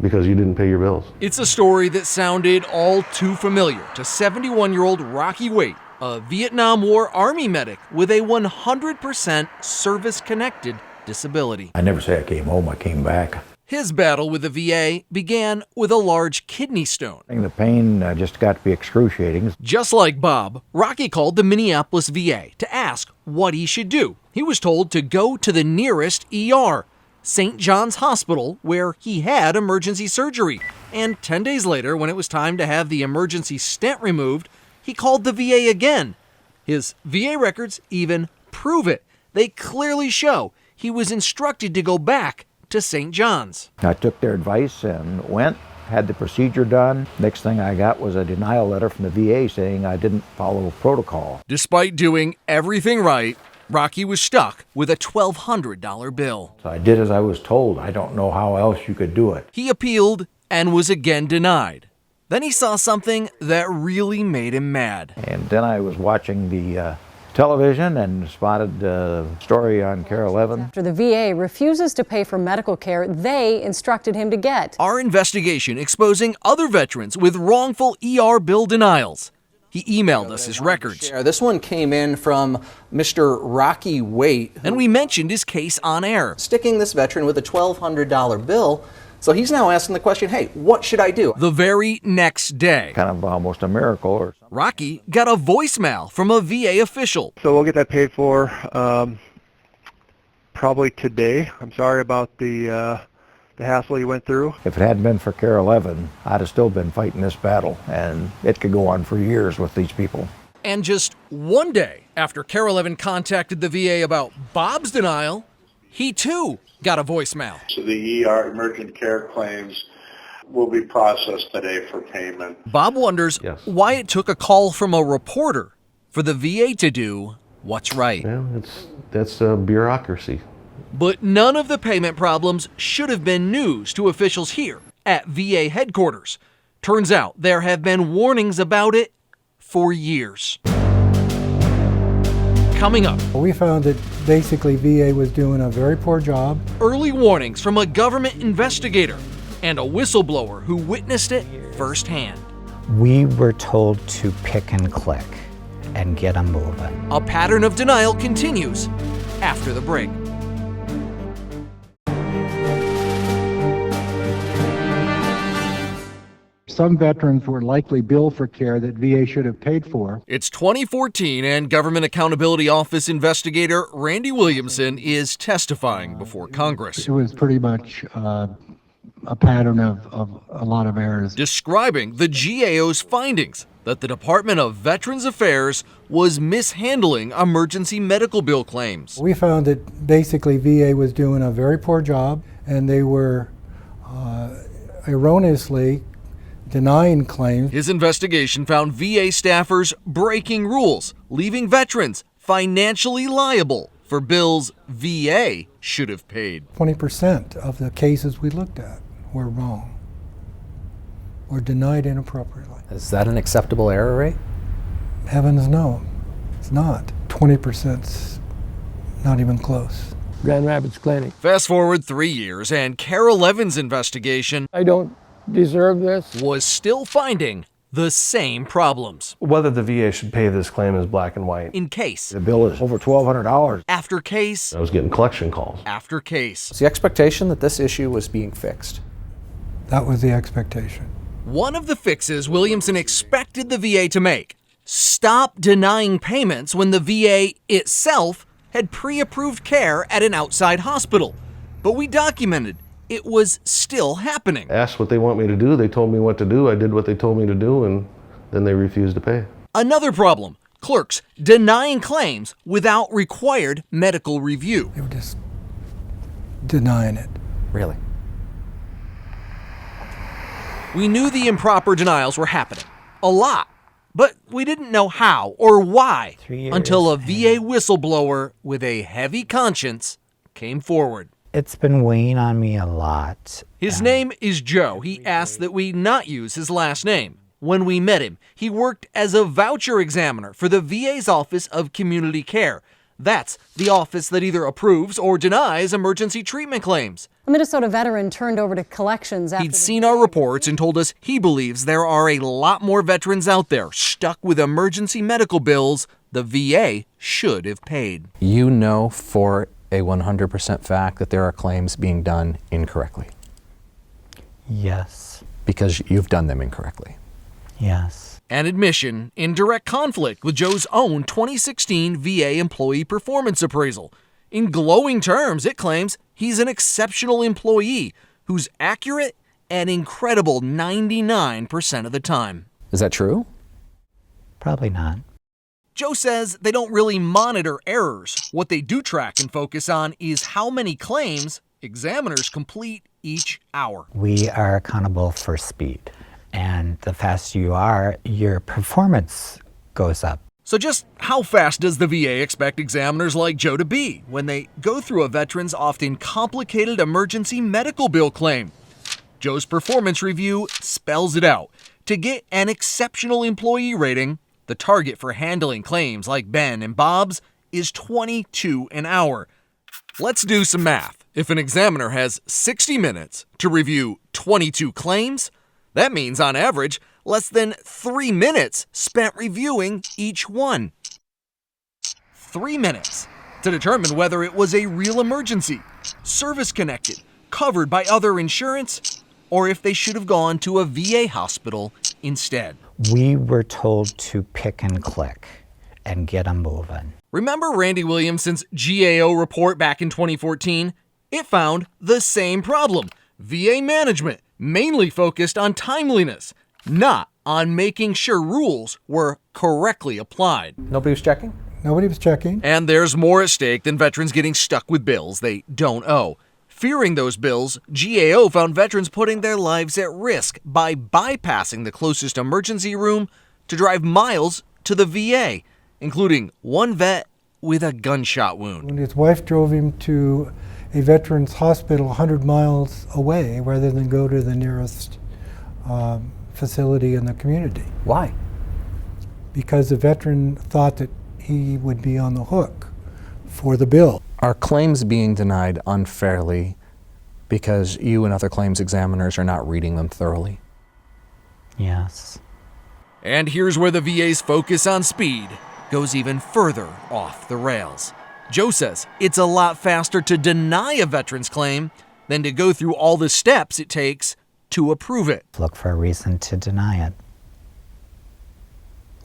Speaker 8: because you didn't pay your bills.
Speaker 4: It's a story that sounded all too familiar to 71-year-old Rocky Waite, a Vietnam War Army medic with a 100% service-connected disability.
Speaker 10: I never say I came home, I came back.
Speaker 4: His battle with the VA began with a large kidney stone.
Speaker 10: The pain just got to be excruciating.
Speaker 4: Just like Bob, Rocky called the Minneapolis VA to ask what he should do. He was told to go to the nearest ER, St. John's Hospital, where he had emergency surgery. And 10 days later, when it was time to have the emergency stent removed, he called the VA again His VA records even prove it. They clearly show he was instructed to go back to St. John's.
Speaker 10: I took their advice and went, had the procedure done. Next thing I got was a denial letter from the VA saying I didn't follow protocol.
Speaker 4: Despite doing everything right, Rocky was stuck with a $1,200 bill.
Speaker 10: So I did as I was told. I don't know how else you could do it.
Speaker 4: He appealed and was again denied. Then he saw something that really made him mad.
Speaker 10: And then I was watching the television and spotted a story on Care 11.
Speaker 2: After the VA refuses to pay for medical care they instructed him to get.
Speaker 4: Our investigation exposing other veterans with wrongful ER bill denials. He emailed us his records.
Speaker 3: This one came in from Mr. Rocky Waite.
Speaker 4: And we mentioned his case on air.
Speaker 3: Sticking this veteran with a $1,200 bill. So he's now asking the question, hey, what should I do?
Speaker 4: The very next day,
Speaker 10: kind of almost a miracle or something.
Speaker 4: Rocky got a voicemail from a VA official.
Speaker 1: So we'll get that paid for probably today. I'm sorry about the hassle you went through.
Speaker 10: If it hadn't been for Care 11, I'd have still been fighting this battle, and it could go on for years with these people.
Speaker 4: And just one day after Care 11 contacted the VA about Bob's denial, he too got a voicemail.
Speaker 11: So the ER emergent care claims will be processed today for payment.
Speaker 4: Bob wonders why it took a call from a reporter for the VA to do what's right.
Speaker 8: Well, that's bureaucracy.
Speaker 4: But none of the payment problems should have been news to officials here at VA headquarters. Turns out there have been warnings about it for years. Coming up,
Speaker 12: we found that basically VA was doing a very poor job.
Speaker 4: Early warnings from a government investigator and a whistleblower who witnessed it firsthand.
Speaker 23: We were told to pick and click and get them moving.
Speaker 4: A pattern of denial continues after the break.
Speaker 12: Some veterans were likely billed for care that VA should have paid for.
Speaker 4: It's 2014 and Government Accountability Office investigator Randy Williamson is testifying before Congress.
Speaker 12: It was pretty much a pattern of a lot of errors.
Speaker 4: Describing the GAO's findings that the Department of Veterans Affairs was mishandling emergency medical bill claims.
Speaker 12: We found that basically VA was doing a very poor job, and they were erroneously denying claims.
Speaker 4: His investigation found VA staffers breaking rules, leaving veterans financially liable for bills VA should have paid.
Speaker 12: 20% of the cases we looked at were wrong, or denied inappropriately.
Speaker 17: Is that an acceptable error rate?
Speaker 12: Heavens no, it's not. 20%'s not even close.
Speaker 16: Grand Rapids Clinic.
Speaker 4: Fast forward 3 years and Care 11's investigation,
Speaker 16: I don't deserve this,
Speaker 4: was still finding the same problems.
Speaker 18: Whether the VA should pay this claim is black and white.
Speaker 4: In case
Speaker 10: The bill is over $1,200.
Speaker 4: after case
Speaker 8: I was getting collection calls.
Speaker 4: after case.
Speaker 17: It's the expectation that this issue was being fixed.
Speaker 12: That was the expectation.
Speaker 4: One of the fixes Williamson expected the VA to make: stop denying payments when the VA itself had pre-approved care at an outside hospital. But we documented it was still happening.
Speaker 8: Asked what they want me to do. They told me what to do. I did what they told me to do, and then they refused to pay.
Speaker 4: Another problem: clerks denying claims without required medical review.
Speaker 12: They were just denying it.
Speaker 17: Really?
Speaker 4: We knew the improper denials were happening a lot, but we didn't know how or why until a VA whistleblower with a heavy conscience came forward.
Speaker 23: It's been weighing on me a lot.
Speaker 4: His name is Joe. He asked that we not use his last name. When we met him, he worked as a voucher examiner for the VA's Office of Community Care. That's the office that either approves or denies emergency treatment claims.
Speaker 2: A Minnesota veteran turned over to collections after
Speaker 4: He'd seen our reports and told us he believes there are a lot more veterans out there stuck with emergency medical bills the VA should have paid.
Speaker 17: You know for a 100% fact that there are claims being done incorrectly?
Speaker 23: Yes.
Speaker 17: Because you've done them incorrectly?
Speaker 23: Yes.
Speaker 4: An admission in direct conflict with Joe's own 2016 VA employee performance appraisal. In glowing terms, it claims he's an exceptional employee who's accurate an incredible 99% of the time.
Speaker 17: Is that true?
Speaker 23: Probably not.
Speaker 4: Joe says they don't really monitor errors. What they do track and focus on is how many claims examiners complete each hour.
Speaker 23: We are accountable for speed, and the faster you are, your performance goes up.
Speaker 4: So just how fast does the VA expect examiners like Joe to be when they go through a veteran's often complicated emergency medical bill claim? Joe's performance review spells it out. To get an exceptional employee rating, the target for handling claims like Ben and Bob's is 22 an hour. Let's do some math. If an examiner has 60 minutes to review 22 claims, that means on average less than 3 minutes spent reviewing each one. 3 minutes to determine whether it was a real emergency, service-connected, covered by other insurance, or if they should have gone to a VA hospital instead.
Speaker 23: We were told to pick and click and get them moving.
Speaker 4: Remember Randy Williamson's GAO report back in 2014? It found the same problem. VA management mainly focused on timeliness, not on making sure rules were correctly applied.
Speaker 3: Nobody was checking?
Speaker 12: Nobody was checking.
Speaker 4: And there's more at stake than veterans getting stuck with bills they don't owe. Fearing those bills, GAO found veterans putting their lives at risk by bypassing the closest emergency room to drive miles to the VA, including one vet with a gunshot wound.
Speaker 12: When his wife drove him to a veterans hospital 100 miles away rather than go to the nearest facility in the community.
Speaker 3: Why?
Speaker 12: Because the veteran thought that he would be on the hook for the bill.
Speaker 17: Are claims being denied unfairly because you and other claims examiners are not reading them thoroughly?
Speaker 23: Yes.
Speaker 4: And here's where the VA's focus on speed goes even further off the rails. Joe says it's a lot faster to deny a veteran's claim than to go through all the steps it takes to approve it.
Speaker 23: Look for a reason to deny it.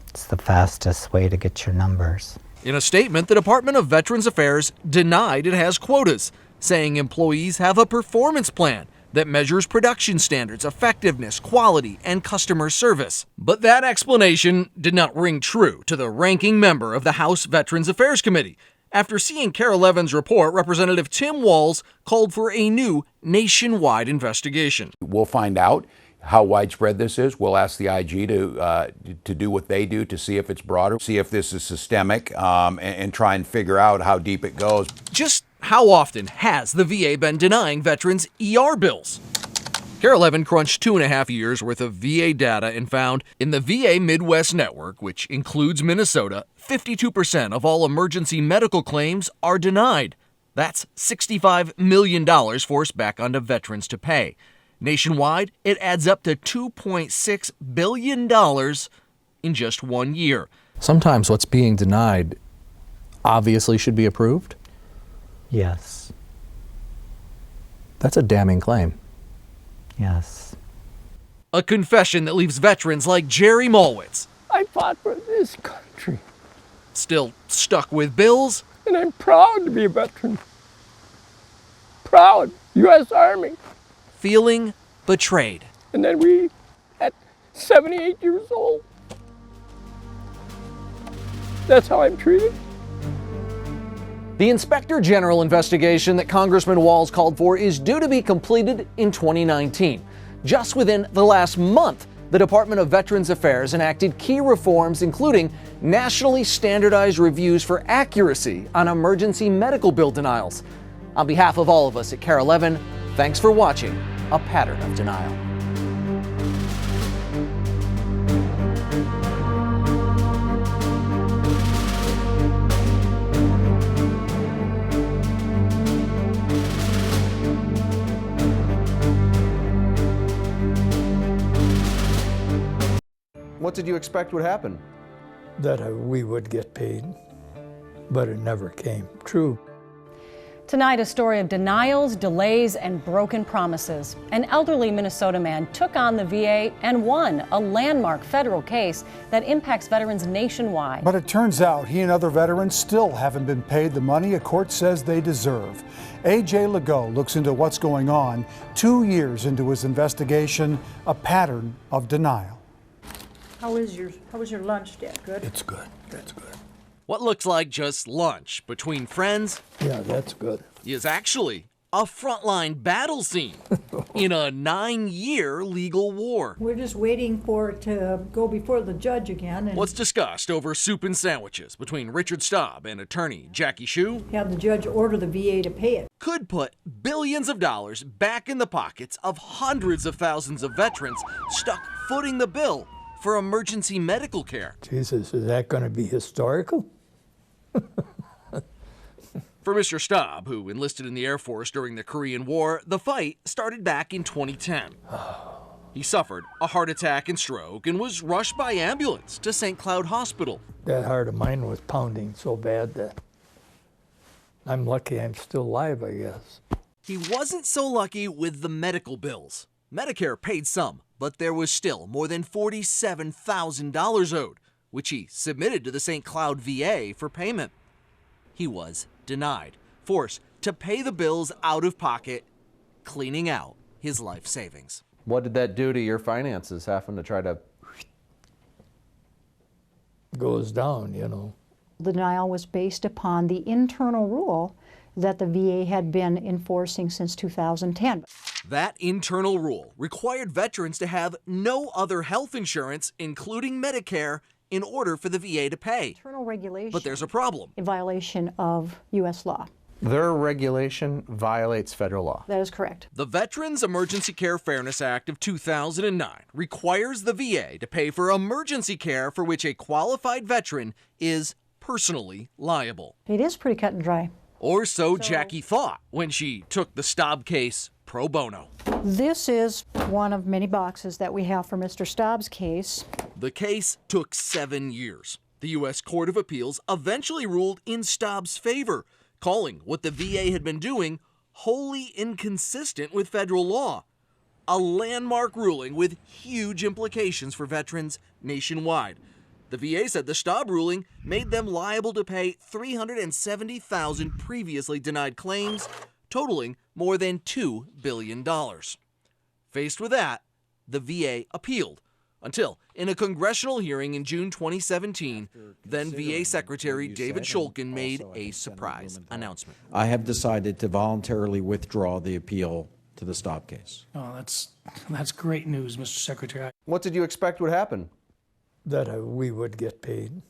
Speaker 23: It's the fastest way to get your numbers.
Speaker 4: In a statement, the Department of Veterans Affairs denied it has quotas, saying employees have a performance plan that measures production standards, effectiveness, quality, and customer service. But that explanation did not ring true to the ranking member of the House Veterans Affairs Committee. After seeing Carol Levin's report, Representative Tim Walz called for a new nationwide investigation.
Speaker 6: We'll find out how widespread this is. We'll ask the IG to do what they do to see if it's broader, see if this is systemic, and try and figure out how deep it goes.
Speaker 4: Just how often has the VA been denying veterans ER bills? Carol Levin crunched 2.5 years worth of VA data and found in the VA Midwest network, which includes Minnesota, 52% of all emergency medical claims are denied. That's $65 million forced back onto veterans to pay. Nationwide, it adds up to $2.6 billion in just 1 year.
Speaker 17: Sometimes what's being denied obviously should be approved?
Speaker 23: Yes.
Speaker 17: That's a damning claim.
Speaker 23: Yes.
Speaker 4: A confession that leaves veterans like Jerry Malwitz
Speaker 16: I fought for this country,
Speaker 4: still stuck with bills,
Speaker 16: and I'm proud to be a veteran. Proud. U.S. Army.
Speaker 4: feeling betrayed.
Speaker 16: And then we, at 78 years old, that's how I'm treated.
Speaker 3: The Inspector General investigation that Congressman Walz called for is due to be completed in 2019. Just within the last month, the Department of Veterans Affairs enacted key reforms, including nationally standardized reviews for accuracy on emergency medical bill denials. On behalf of all of us at KARE 11, thanks for watching A Pattern of Denial. What did you expect would happen?
Speaker 12: That we would get paid, but it never came true.
Speaker 2: Tonight, a story of denials, delays, and broken promises. An elderly Minnesota man took on the VA and won a landmark federal case that impacts veterans nationwide.
Speaker 9: But it turns out he and other veterans still haven't been paid the money a court says they deserve. A.J. Legault looks into what's going on 2 years into his investigation, a pattern of denial.
Speaker 20: How was your lunch, Dad? Good?
Speaker 9: It's good. It's good.
Speaker 4: What looks like just lunch between friends
Speaker 16: Yeah, that's good.
Speaker 4: is actually a frontline battle scene in a 9-year legal war.
Speaker 13: We're just waiting for it to go before the judge again and
Speaker 4: What's discussed over soup and sandwiches between Richard Staub and attorney Jackie Shue
Speaker 13: have the judge order the VA to pay it.
Speaker 4: could put billions of dollars back in the pockets of hundreds of thousands of veterans stuck footing the bill for emergency medical care.
Speaker 16: Jesus, is that going to be historical?
Speaker 4: For Mr. Staub, who enlisted in the Air Force during the Korean War, the fight started back in 2010. He suffered a heart attack and stroke and was rushed by ambulance to St. Cloud Hospital.
Speaker 16: That heart of mine was pounding so bad that I'm lucky I'm still alive, I guess.
Speaker 4: He wasn't so lucky with the medical bills. Medicare paid some, but there was still more than $47,000 owed, which he submitted to the St. Cloud VA for payment. He was denied, forced to pay the bills out of pocket, cleaning out his life savings.
Speaker 14: What did that do to your finances, having to try to...
Speaker 16: Goes down, you know.
Speaker 15: The denial was based upon the internal rule that the VA had been enforcing since 2010.
Speaker 4: That internal rule required veterans to have no other health insurance, including Medicare, in order for the VA to pay.
Speaker 15: Internal regulation.
Speaker 4: But there's a problem.
Speaker 15: In violation of U.S. law.
Speaker 17: Their regulation violates federal law.
Speaker 15: That is correct.
Speaker 4: The Veterans Emergency Care Fairness Act of 2009 requires the VA to pay for emergency care for which a qualified veteran is personally liable.
Speaker 15: It is pretty cut and dry.
Speaker 4: Or so Jackie thought when she took the Staub case pro bono.
Speaker 15: This is one of many boxes that we have for Mr. Staub's case.
Speaker 4: The case took 7 years. The U.S. Court of Appeals eventually ruled in Staub's favor, calling what the VA had been doing wholly inconsistent with federal law. A landmark ruling with huge implications for veterans nationwide. The VA said the Staub ruling made them liable to pay 370,000 previously denied claims, totaling more than $2 billion. Faced with that, the VA appealed, until, in a congressional hearing in June 2017, then VA Secretary David Shulkin made a surprise announcement.
Speaker 19: I have decided to voluntarily withdraw the appeal to the Staub case.
Speaker 25: Oh, that's great news, Mr. Secretary.
Speaker 14: What did you expect would happen?
Speaker 16: That we would get paid,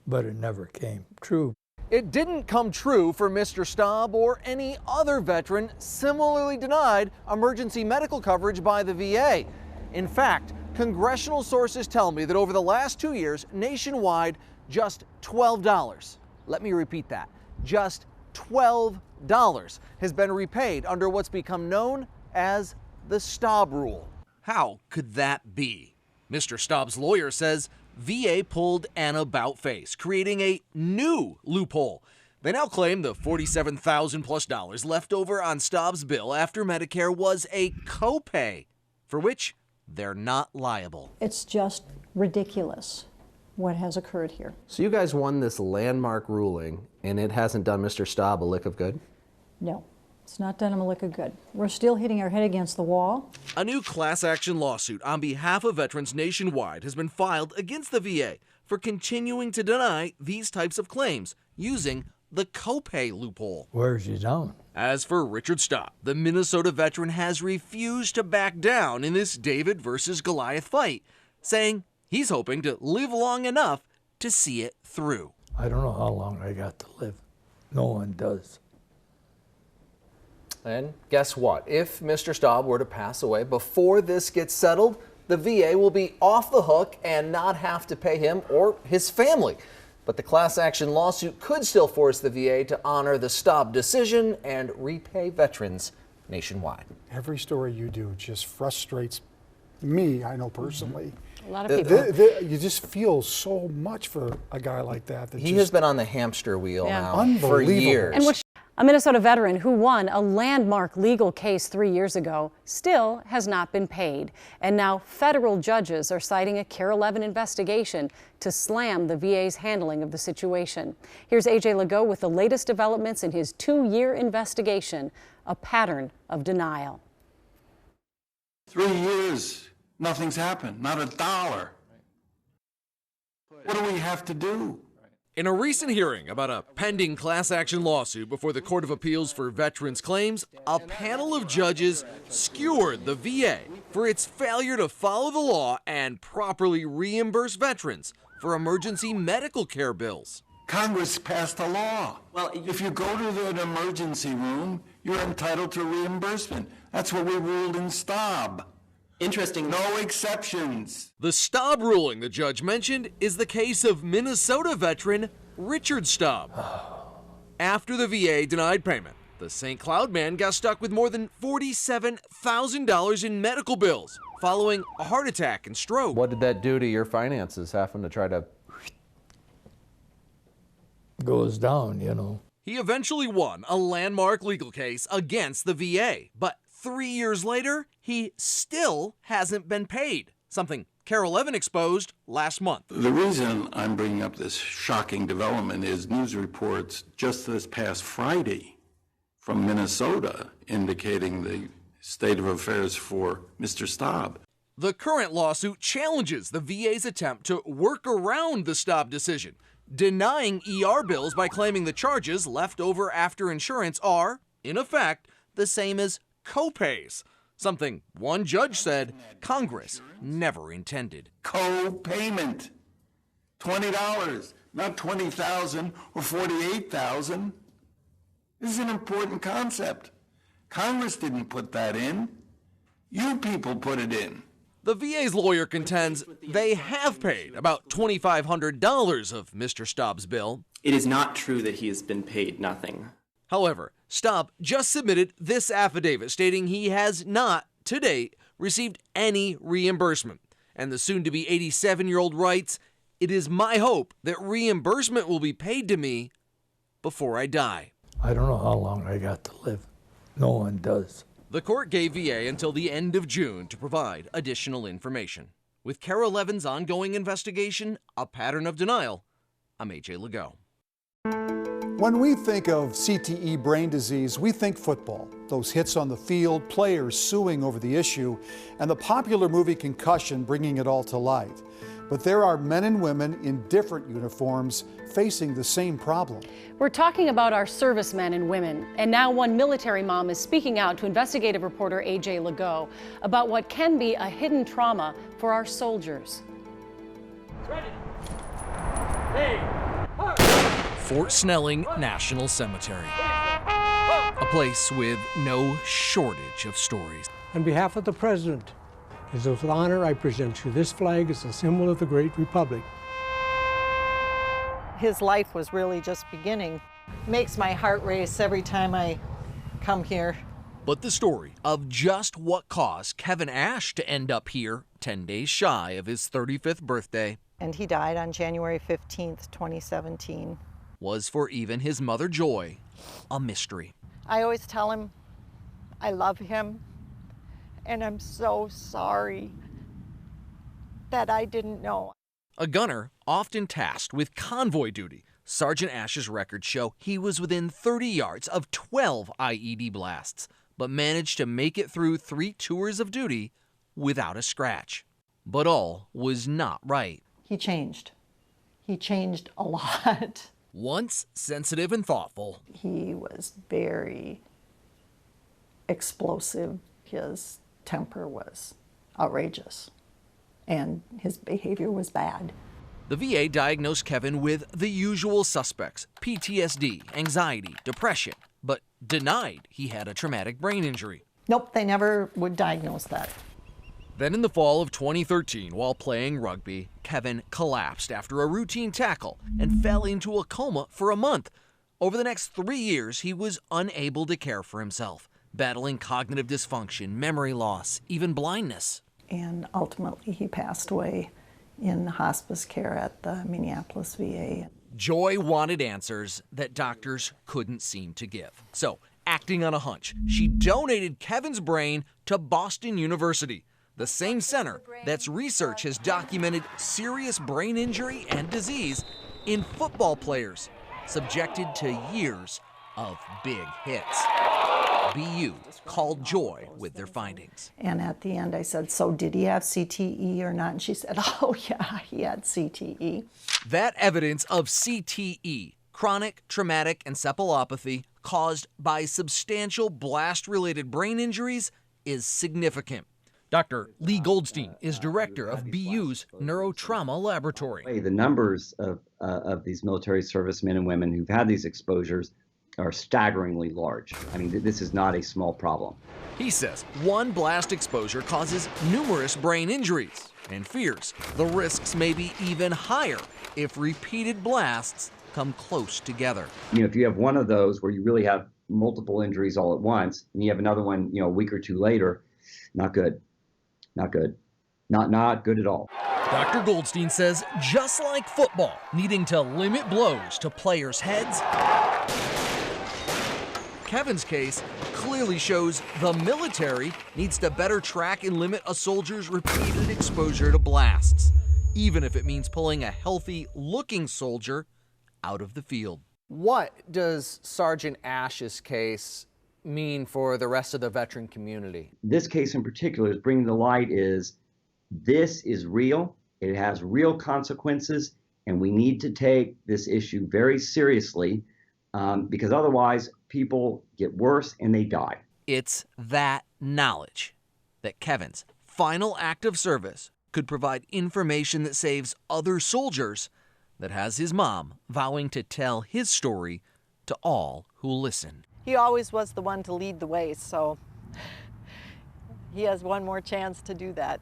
Speaker 16: but it never came true.
Speaker 3: It didn't come true for Mr. Staub or any other veteran similarly denied emergency medical coverage by the VA. In fact, congressional sources tell me that over the last 2 years, nationwide, just $12. Let me repeat that. Just $12 has been repaid under what's become known as the Staub rule.
Speaker 4: How could that be? Mr. Staub's lawyer says VA pulled an about-face, creating a new loophole. They now claim the $47,000+ left over on Staub's bill after Medicare was a copay, for which they're not liable.
Speaker 15: It's just ridiculous what has occurred here.
Speaker 14: So you guys won this landmark ruling, and it hasn't done Mr. Staub a lick of good?
Speaker 15: No, it's not done him a lick of good. We're still hitting our head against the wall.
Speaker 4: A new class action lawsuit on behalf of veterans nationwide has been filed against the VA for continuing to deny these types of claims using the copay loophole.
Speaker 16: Where's he down?
Speaker 4: As for Richard Staub, the Minnesota veteran has refused to back down in this David versus Goliath fight, saying he's hoping to live long enough to see it through.
Speaker 16: I don't know how long I got to live. No one does.
Speaker 3: And guess what? If Mr. Staub were to pass away before this gets settled, the VA will be off the hook and not have to pay him or his family. But the class action lawsuit could still force the VA to honor the Staub decision and repay veterans nationwide.
Speaker 9: Every story you do just frustrates me, I know personally.
Speaker 15: A lot of people.
Speaker 9: You just feel so much for a guy like that.
Speaker 3: He has been on the hamster wheel now for
Speaker 9: Unbelievable.
Speaker 3: years.
Speaker 2: And a Minnesota veteran who won a landmark legal case 3 years ago still has not been paid. And now federal judges are citing a Care 11 investigation to slam the VA's handling of the situation. Here's A.J. Legault with the latest developments in his 2-year investigation, a pattern of denial.
Speaker 26: 3 years, nothing's happened, not a dollar. What do we have to do?
Speaker 4: In a recent hearing about a pending class action lawsuit before the Court of Appeals for Veterans Claims, a panel of judges skewered the VA for its failure to follow the law and properly reimburse veterans for emergency medical care bills.
Speaker 26: Congress passed a law. Well, if you go to an emergency room, you're entitled to reimbursement. That's what we ruled in Staub.
Speaker 1: Interesting.
Speaker 26: No exceptions.
Speaker 4: The Staub ruling the judge mentioned is the case of Minnesota veteran Richard Staub. After the VA denied payment, the St. Cloud man got stuck with more than $47,000 in medical bills following a heart attack and stroke.
Speaker 14: What did that do to your finances, having to try to...
Speaker 16: Goes down, you know.
Speaker 4: He eventually won a landmark legal case against the VA, but 3 years later, he still hasn't been paid, something Carol Evan exposed last month.
Speaker 26: The reason I'm bringing up this shocking development is news reports just this past Friday from Minnesota indicating the state of affairs for Mr. Staub.
Speaker 4: The current lawsuit challenges the VA's attempt to work around the Staub decision, denying ER bills by claiming the charges left over after insurance are, in effect, the same as co-pays, something one judge said Congress never intended.
Speaker 26: Co-payment, $20, not $20,000 or $48,000. This is an important concept. Congress didn't put that in. You people put it in.
Speaker 4: The VA's lawyer contends they have paid about $2,500 of Mr. Staub's bill.
Speaker 1: It is not true that he has been paid nothing.
Speaker 4: However, Staub just submitted this affidavit stating he has not, to date, received any reimbursement. And the soon-to-be 87-year-old writes, "It is my hope that reimbursement will be paid to me before I die."
Speaker 16: I don't know how long I got to live. No one does.
Speaker 4: The court gave VA until the end of June to provide additional information. With Carol Evan's ongoing investigation, a pattern of denial, I'm AJ Legault.
Speaker 9: When we think of CTE brain disease, we think football. Those hits on the field, players suing over the issue, and the popular movie Concussion bringing it all to light. But there are men and women in different uniforms facing the same problem.
Speaker 2: We're talking about our servicemen and women, and now one military mom is speaking out to investigative reporter AJ Legault about what can be a hidden trauma for our soldiers.
Speaker 4: Ready. Hey. Fort Snelling National Cemetery, a place with no shortage of stories.
Speaker 5: On behalf of the President, it is with honor I present you this flag as a symbol of the great republic.
Speaker 7: His life was really just beginning. Makes my heart race every time I come here.
Speaker 4: But the story of just what caused Kevin Ash to end up here 10 days shy of his 35th birthday.
Speaker 7: And he died on January 15th, 2017.
Speaker 4: Was for even his mother Joy a mystery.
Speaker 7: I always tell him I love him, and I'm so sorry that I didn't know.
Speaker 4: A gunner often tasked with convoy duty, Sergeant Ash's records show he was within 30 yards of 12 IED blasts, but managed to make it through 3 tours of duty without a scratch. But all was not right.
Speaker 7: He changed. He changed a lot.
Speaker 4: Once sensitive and thoughtful,
Speaker 7: he was very explosive. His temper was outrageous, and his behavior was bad.
Speaker 4: The VA diagnosed Kevin with the usual suspects: PTSD, anxiety, depression, but denied he had a traumatic brain injury.
Speaker 7: Nope, they never would diagnose that.
Speaker 4: Then in the fall of 2013, while playing rugby, Kevin collapsed after a routine tackle and fell into a coma for a month. Over the next 3 years, he was unable to care for himself, battling cognitive dysfunction, memory loss, even blindness.
Speaker 7: And ultimately, he passed away in hospice care at the Minneapolis VA.
Speaker 4: Joy wanted answers that doctors couldn't seem to give. So, acting on a hunch, she donated Kevin's brain to Boston University, the same center that's research has documented serious brain injury and disease in football players subjected to years of big hits. BU called joy with their findings.
Speaker 7: And at the end I said, so did he have CTE or not? And she said, oh yeah, he had CTE.
Speaker 4: That evidence of CTE, chronic traumatic encephalopathy caused by substantial blast-related brain injuries, is significant. Dr. Lee Goldstein is director of BU's neurotrauma laboratory.
Speaker 10: The numbers of these military servicemen and women who've had these exposures are staggeringly large. I mean, this is not a small problem.
Speaker 4: He says one blast exposure causes numerous brain injuries and fears the risks may be even higher if repeated blasts come close together.
Speaker 10: You know, if you have one of those where you really have multiple injuries all at once, and you have another one, you know, a week or two later, not good. Not good. Not good at all.
Speaker 4: Dr. Goldstein says just like football, needing to limit blows to players' heads, Kevin's case clearly shows the military needs to better track and limit a soldier's repeated exposure to blasts, even if it means pulling a healthy-looking soldier out of the field.
Speaker 3: What does Sergeant Ash's case mean for the rest of the veteran community?
Speaker 10: This case in particular is bringing to light is this is real, it has real consequences, and we need to take this issue very seriously because otherwise people get worse and they die.
Speaker 4: It's that knowledge that Kevin's final act of service could provide information that saves other soldiers that has his mom vowing to tell his story to all who listen.
Speaker 7: He always was the one to lead the way, so he has one more chance to do that.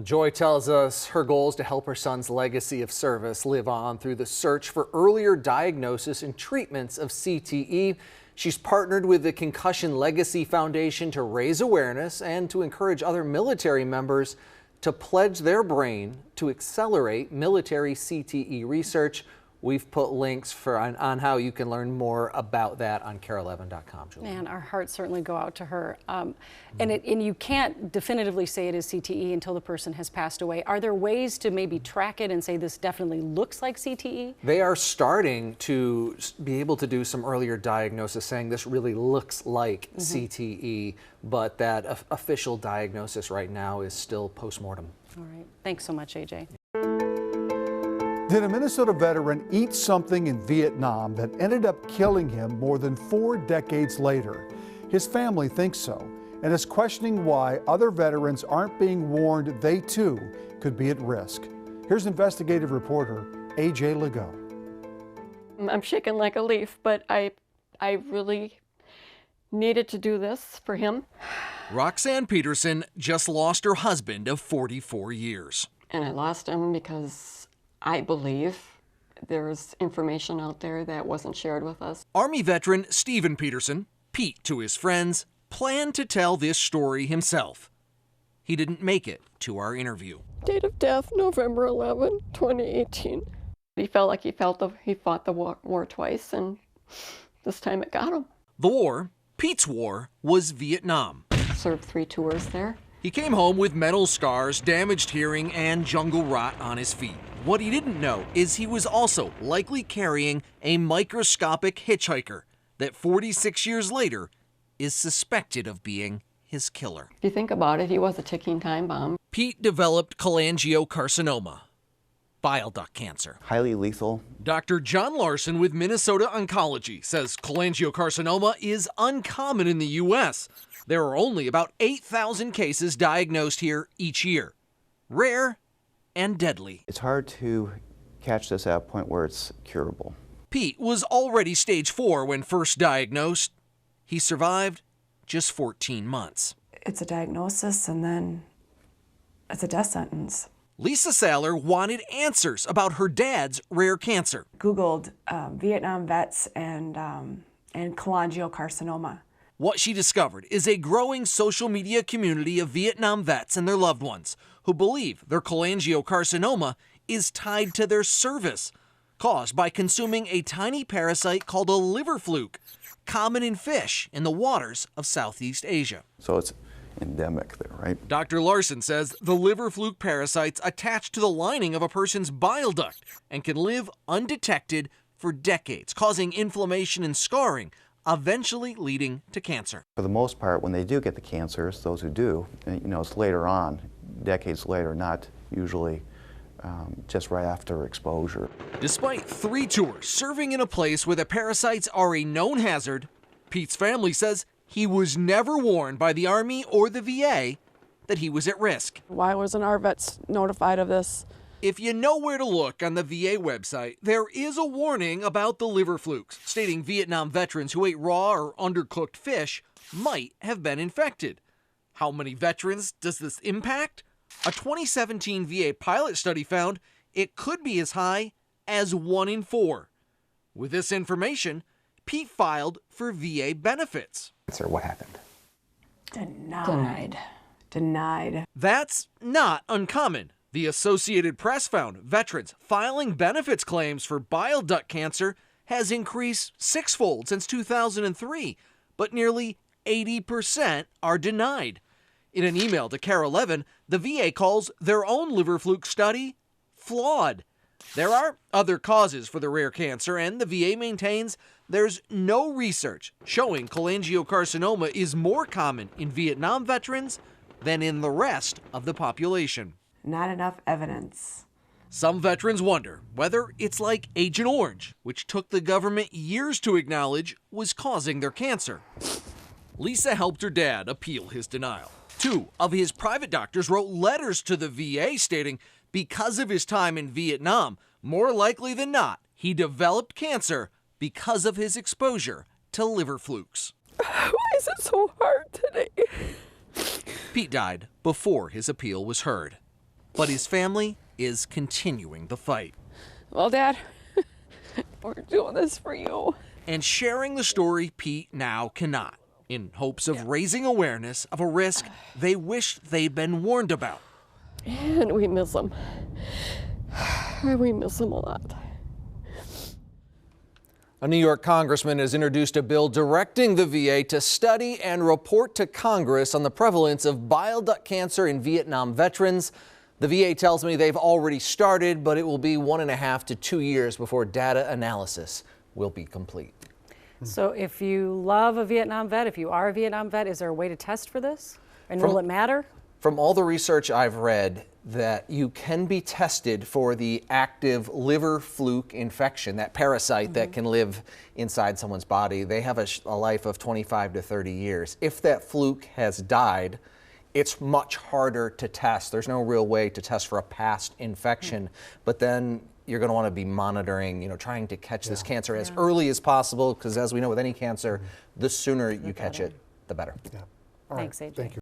Speaker 3: Joy tells us her goal is to help her son's legacy of service live on through the search for earlier diagnosis and treatments of CTE. She's partnered with the Concussion Legacy Foundation to raise awareness and to encourage other military members to pledge their brain to accelerate military CTE research. We've put links on how you can learn more about that on KARE11.com.
Speaker 2: Man, our hearts certainly go out to her. And you can't definitively say it is CTE until the person has passed away. Are there ways to maybe track it and say this definitely looks like CTE?
Speaker 3: They are starting to be able to do some earlier diagnosis saying this really looks like CTE, but that official diagnosis right now is still postmortem.
Speaker 2: All right. Thanks so much, AJ.
Speaker 9: Did a Minnesota veteran eat something in Vietnam that ended up killing him more than 4 decades later? His family thinks so and is questioning why other veterans aren't being warned they too could be at risk. Here's investigative reporter AJ Legault.
Speaker 11: I'm shaking like a leaf, but I really needed to do this for him.
Speaker 4: Roxanne Peterson just lost her husband of 44 years.
Speaker 11: And I lost him because I believe there's information out there that wasn't shared with us.
Speaker 4: Army veteran Stephen Peterson, Pete to his friends, planned to tell this story himself. He didn't make it to our interview.
Speaker 11: Date of death, November 11, 2018. He felt like he fought the war twice, and this time it got him.
Speaker 4: The war, Pete's war, was Vietnam.
Speaker 11: Served 3 tours there.
Speaker 4: He came home with metal scars, damaged hearing, and jungle rot on his feet. What he didn't know is he was also likely carrying a microscopic hitchhiker that 46 years later is suspected of being his killer.
Speaker 11: If you think about it, he was a ticking time bomb.
Speaker 4: Pete developed cholangiocarcinoma, bile duct cancer.
Speaker 18: Highly lethal.
Speaker 4: Dr. John Larson with Minnesota Oncology says cholangiocarcinoma is uncommon in the U.S. There are only about 8,000 cases diagnosed here each year. Rare and deadly.
Speaker 18: It's hard to catch this at a point where it's curable.
Speaker 4: Pete was already stage 4 when first diagnosed. He survived just 14 months.
Speaker 21: It's a diagnosis and then it's a death sentence.
Speaker 4: Lisa Saller wanted answers about her dad's rare cancer.
Speaker 21: Googled Vietnam vets and cholangiocarcinoma.
Speaker 4: What she discovered is a growing social media community of Vietnam vets and their loved ones who believe their cholangiocarcinoma is tied to their service, caused by consuming a tiny parasite called a liver fluke, common in fish in the waters of Southeast Asia.
Speaker 18: So it's endemic there, right?
Speaker 4: Dr. Larson says the liver fluke parasites attach to the lining of a person's bile duct and can live undetected for decades, causing inflammation and scarring eventually leading to cancer.
Speaker 18: For the most part, when they do get the cancers, those who do, it's later on, decades later, not usually just right after exposure.
Speaker 4: Despite 3 tours serving in a place where the parasites are a known hazard, Pete's family says he was never warned by the Army or the VA that he was at risk.
Speaker 21: Why wasn't our vets notified of this?
Speaker 4: If you know where to look on the VA website, there is a warning about the liver flukes, stating Vietnam veterans who ate raw or undercooked fish might have been infected. How many veterans does this impact? A 2017 VA pilot study found it could be as high as 1 in 4. With this information, Pete filed for VA benefits.
Speaker 6: Sir, what happened?
Speaker 21: Denied.
Speaker 4: That's not uncommon. The Associated Press found veterans filing benefits claims for bile duct cancer has increased 6-fold since 2003, but nearly 80% are denied. In an email to CARE 11, the VA calls their own liver fluke study flawed. There are other causes for the rare cancer, and the VA maintains there's no research showing cholangiocarcinoma is more common in Vietnam veterans than in the rest of the population.
Speaker 21: Not enough evidence.
Speaker 4: Some veterans wonder whether it's like Agent Orange, which took the government years to acknowledge was causing their cancer. Lisa helped her dad appeal his denial. 2 of his private doctors wrote letters to the VA stating because of his time in Vietnam, more likely than not, he developed cancer because of his exposure to liver flukes.
Speaker 21: Why is it so hard today?
Speaker 4: Pete died before his appeal was heard, but his family is continuing the fight.
Speaker 21: Well, Dad, we're doing this for you.
Speaker 4: And sharing the story Pete now cannot, in hopes of raising awareness of a risk they wish they'd been warned about.
Speaker 21: And we miss him. We miss him a lot.
Speaker 3: A New York congressman has introduced a bill directing the VA to study and report to Congress on the prevalence of bile duct cancer in Vietnam veterans. The VA tells me they've already started, but it will be 1.5 to 2 years before data analysis will be complete.
Speaker 2: So if you love a Vietnam vet, if you are a Vietnam vet, is there a way to test for this? And will it matter?
Speaker 3: From all the research I've read, that you can be tested for the active liver fluke infection, that parasite that can live inside someone's body. They have a life of 25 to 30 years. If that fluke has died, it's much harder to test. There's no real way to test for a past infection, but then you're going to want to be monitoring, trying to catch this cancer as early as possible, because as we know with any cancer, the sooner you catch it, the better.
Speaker 2: Thanks, AJ.
Speaker 9: Thank you.